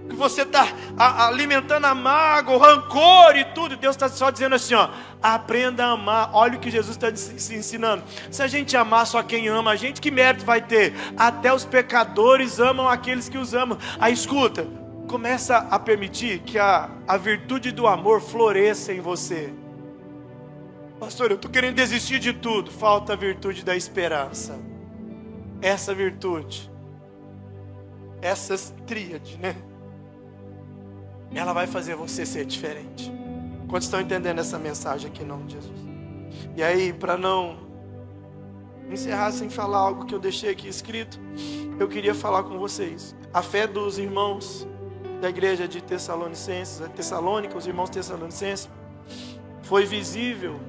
que você está alimentando a mágoa, o rancor e tudo. Deus está só dizendo assim, ó, aprenda a amar. Olha o que Jesus está se ensinando. Se a gente amar só quem ama a gente, que mérito vai ter? Até os pecadores amam aqueles que os amam. Aí escuta, começa a permitir que a virtude do amor floresça em você. Pastor, eu estou querendo desistir de tudo. Falta a virtude da esperança. Essa virtude, essas tríades, né? Ela vai fazer você ser diferente. Quantos estão entendendo essa mensagem aqui em nome de Jesus? E aí, para não encerrar sem falar algo que eu deixei aqui escrito, eu queria falar com vocês. A fé dos irmãos da igreja de Tessalônica, os irmãos tessalonicenses, foi visível.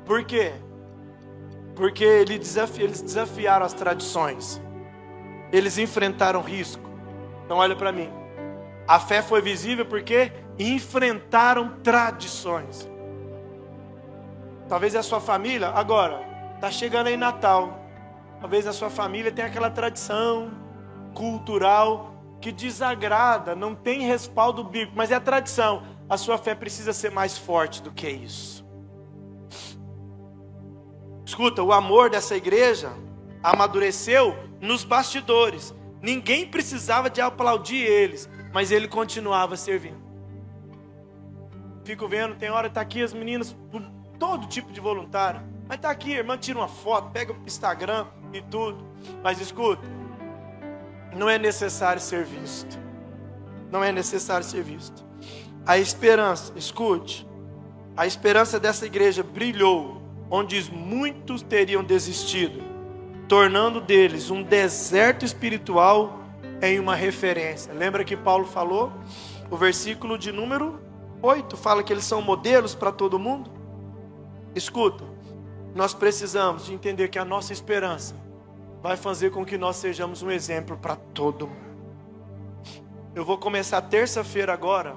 Por quê? Porque eles desafiaram as tradições. Eles enfrentaram risco. Então olha para mim. A fé foi visível porque enfrentaram tradições. Talvez a sua família, agora, está chegando aí Natal. Talvez a sua família tenha aquela tradição cultural que desagrada, não tem respaldo bíblico, mas é a tradição. A sua fé precisa ser mais forte do que isso. Escuta, o amor dessa igreja amadureceu nos bastidores. Ninguém precisava de aplaudir eles, mas ele continuava servindo. Fico vendo, tem hora que tá aqui as meninas, todo tipo de voluntário. Mas tá aqui, a irmã tira uma foto, pega o Instagram e tudo. Mas escuta, não é necessário ser visto. Não é necessário ser visto. A esperança, escute, a esperança dessa igreja brilhou onde muitos teriam desistido, tornando deles um deserto espiritual em uma referência. Lembra que Paulo falou? O versículo de número 8 fala que eles são modelos para todo mundo. Escuta, nós precisamos de entender que a nossa esperança vai fazer com que nós sejamos um exemplo para todo mundo. Eu vou começar terça-feira agora,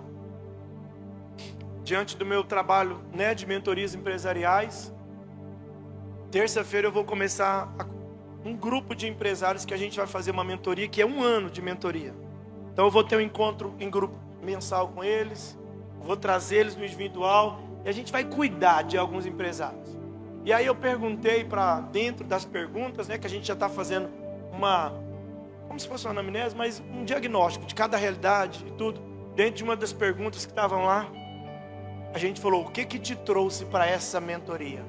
diante do meu trabalho, né, de mentorias empresariais. Terça-feira eu vou começar um grupo de empresários que a gente vai fazer uma mentoria, que é 1 ano de mentoria. Então eu vou ter um encontro em grupo mensal com eles, vou trazer eles no individual, e a gente vai cuidar de alguns empresários. E aí eu perguntei para dentro das perguntas, né, que a gente já está fazendo como se fosse uma anamnese, mas um diagnóstico de cada realidade e tudo. Dentro de uma das perguntas que estavam lá, a gente falou, o que te trouxe para essa mentoria?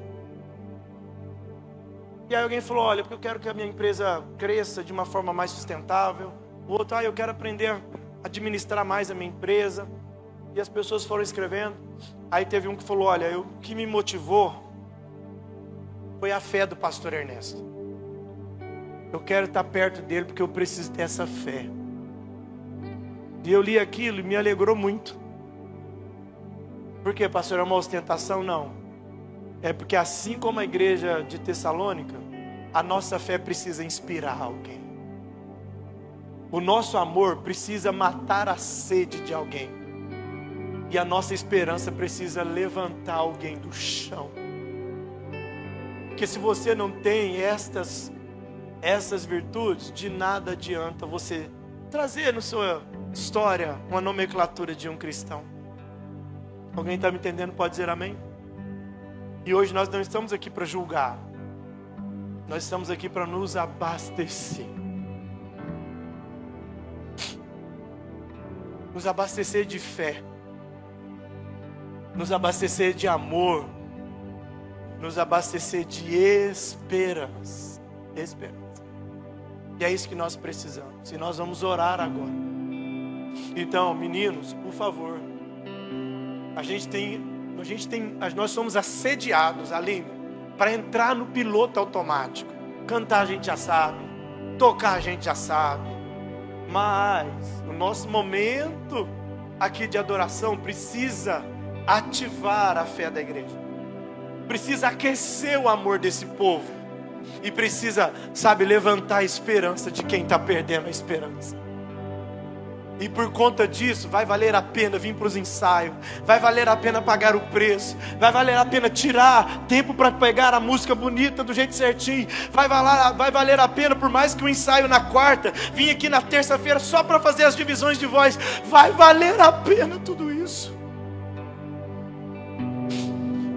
E aí alguém falou, olha, porque eu quero que a minha empresa cresça de uma forma mais sustentável. O outro, eu quero aprender a administrar mais a minha empresa. E as pessoas foram escrevendo. Aí teve um que falou, olha, o que me motivou foi a fé do pastor Ernesto. Eu quero estar perto dele porque eu preciso ter essa fé. E eu li aquilo e me alegrou muito. Por quê, pastor? É uma ostentação? Não. É porque assim como a igreja de Tessalônica, a nossa fé precisa inspirar alguém. O nosso amor precisa matar a sede de alguém. E a nossa esperança precisa levantar alguém do chão. Porque se você não tem essas virtudes, de nada adianta você trazer na sua história uma nomenclatura de um cristão. Alguém está me entendendo? Pode dizer amém? E hoje nós não estamos aqui para julgar. Nós estamos aqui para nos abastecer. Nos abastecer de fé. Nos abastecer de amor. Nos abastecer de esperança. Esperança. E é isso que nós precisamos. E nós vamos orar agora. Então, meninos, por favor. Nós somos assediados, Aline, para entrar no piloto automático. Cantar a gente já sabe, tocar a gente já sabe. Mas o nosso momento aqui de adoração precisa ativar a fé da igreja. Precisa aquecer o amor desse povo. E precisa, levantar a esperança de quem está perdendo a esperança. E por conta disso, vai valer a pena vir para os ensaios, vai valer a pena pagar o preço, vai valer a pena tirar tempo para pegar a música bonita do jeito certinho, vai valer a pena, por mais que o ensaio na quarta, vim aqui na terça-feira só para fazer as divisões de voz, vai valer a pena tudo isso.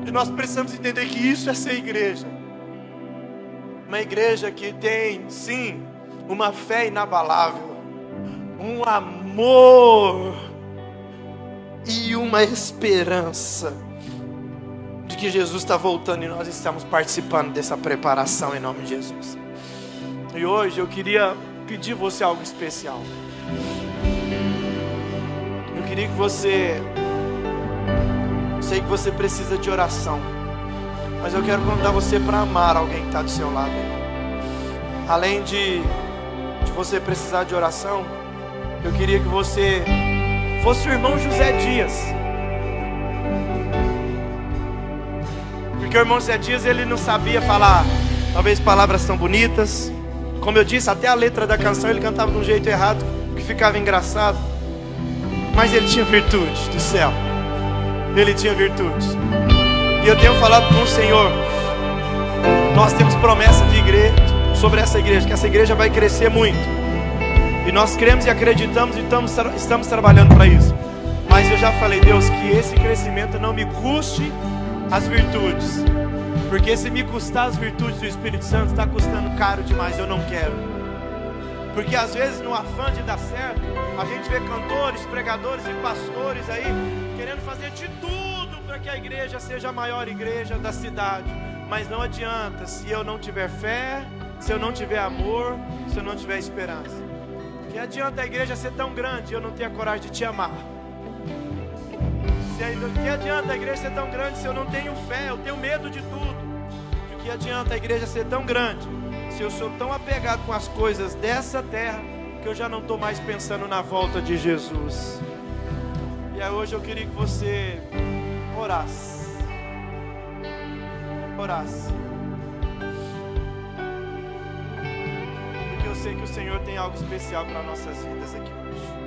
E nós precisamos entender que isso é ser igreja, uma igreja que tem, sim, uma fé inabalável, um amor e uma esperança de que Jesus está voltando e nós estamos participando dessa preparação em nome de Jesus. E hoje eu queria pedir você algo especial. Eu queria que você, sei que você precisa de oração, mas eu quero convidar você para amar alguém que está do seu lado. Além de você precisar de oração, eu queria que você fosse o irmão José Dias. Porque o irmão José Dias, ele não sabia falar, talvez, palavras tão bonitas. Como eu disse, até a letra da canção ele cantava de um jeito errado, que ficava engraçado. Mas ele tinha virtude do céu. Ele tinha virtude. E eu tenho falado com o Senhor, nós temos promessa de igreja, sobre essa igreja, que essa igreja vai crescer muito. E nós cremos e acreditamos e estamos trabalhando para isso. Mas eu já falei, Deus, que esse crescimento não me custe as virtudes. Porque se me custar as virtudes do Espírito Santo, está custando caro demais, eu não quero. Porque às vezes no afã de dar certo, a gente vê cantores, pregadores e pastores aí, querendo fazer de tudo para que a igreja seja a maior igreja da cidade. Mas não adianta, se eu não tiver fé, se eu não tiver amor, se eu não tiver esperança. Que adianta a igreja ser tão grande e eu não ter a coragem de te amar? Que adianta a igreja ser tão grande se eu não tenho fé, eu tenho medo de tudo? Que adianta a igreja ser tão grande se eu sou tão apegado com as coisas dessa terra que eu já não estou mais pensando na volta de Jesus? E aí hoje eu queria que você orasse. Porque eu sei que o Senhor tem algo especial para nossas vidas aqui hoje.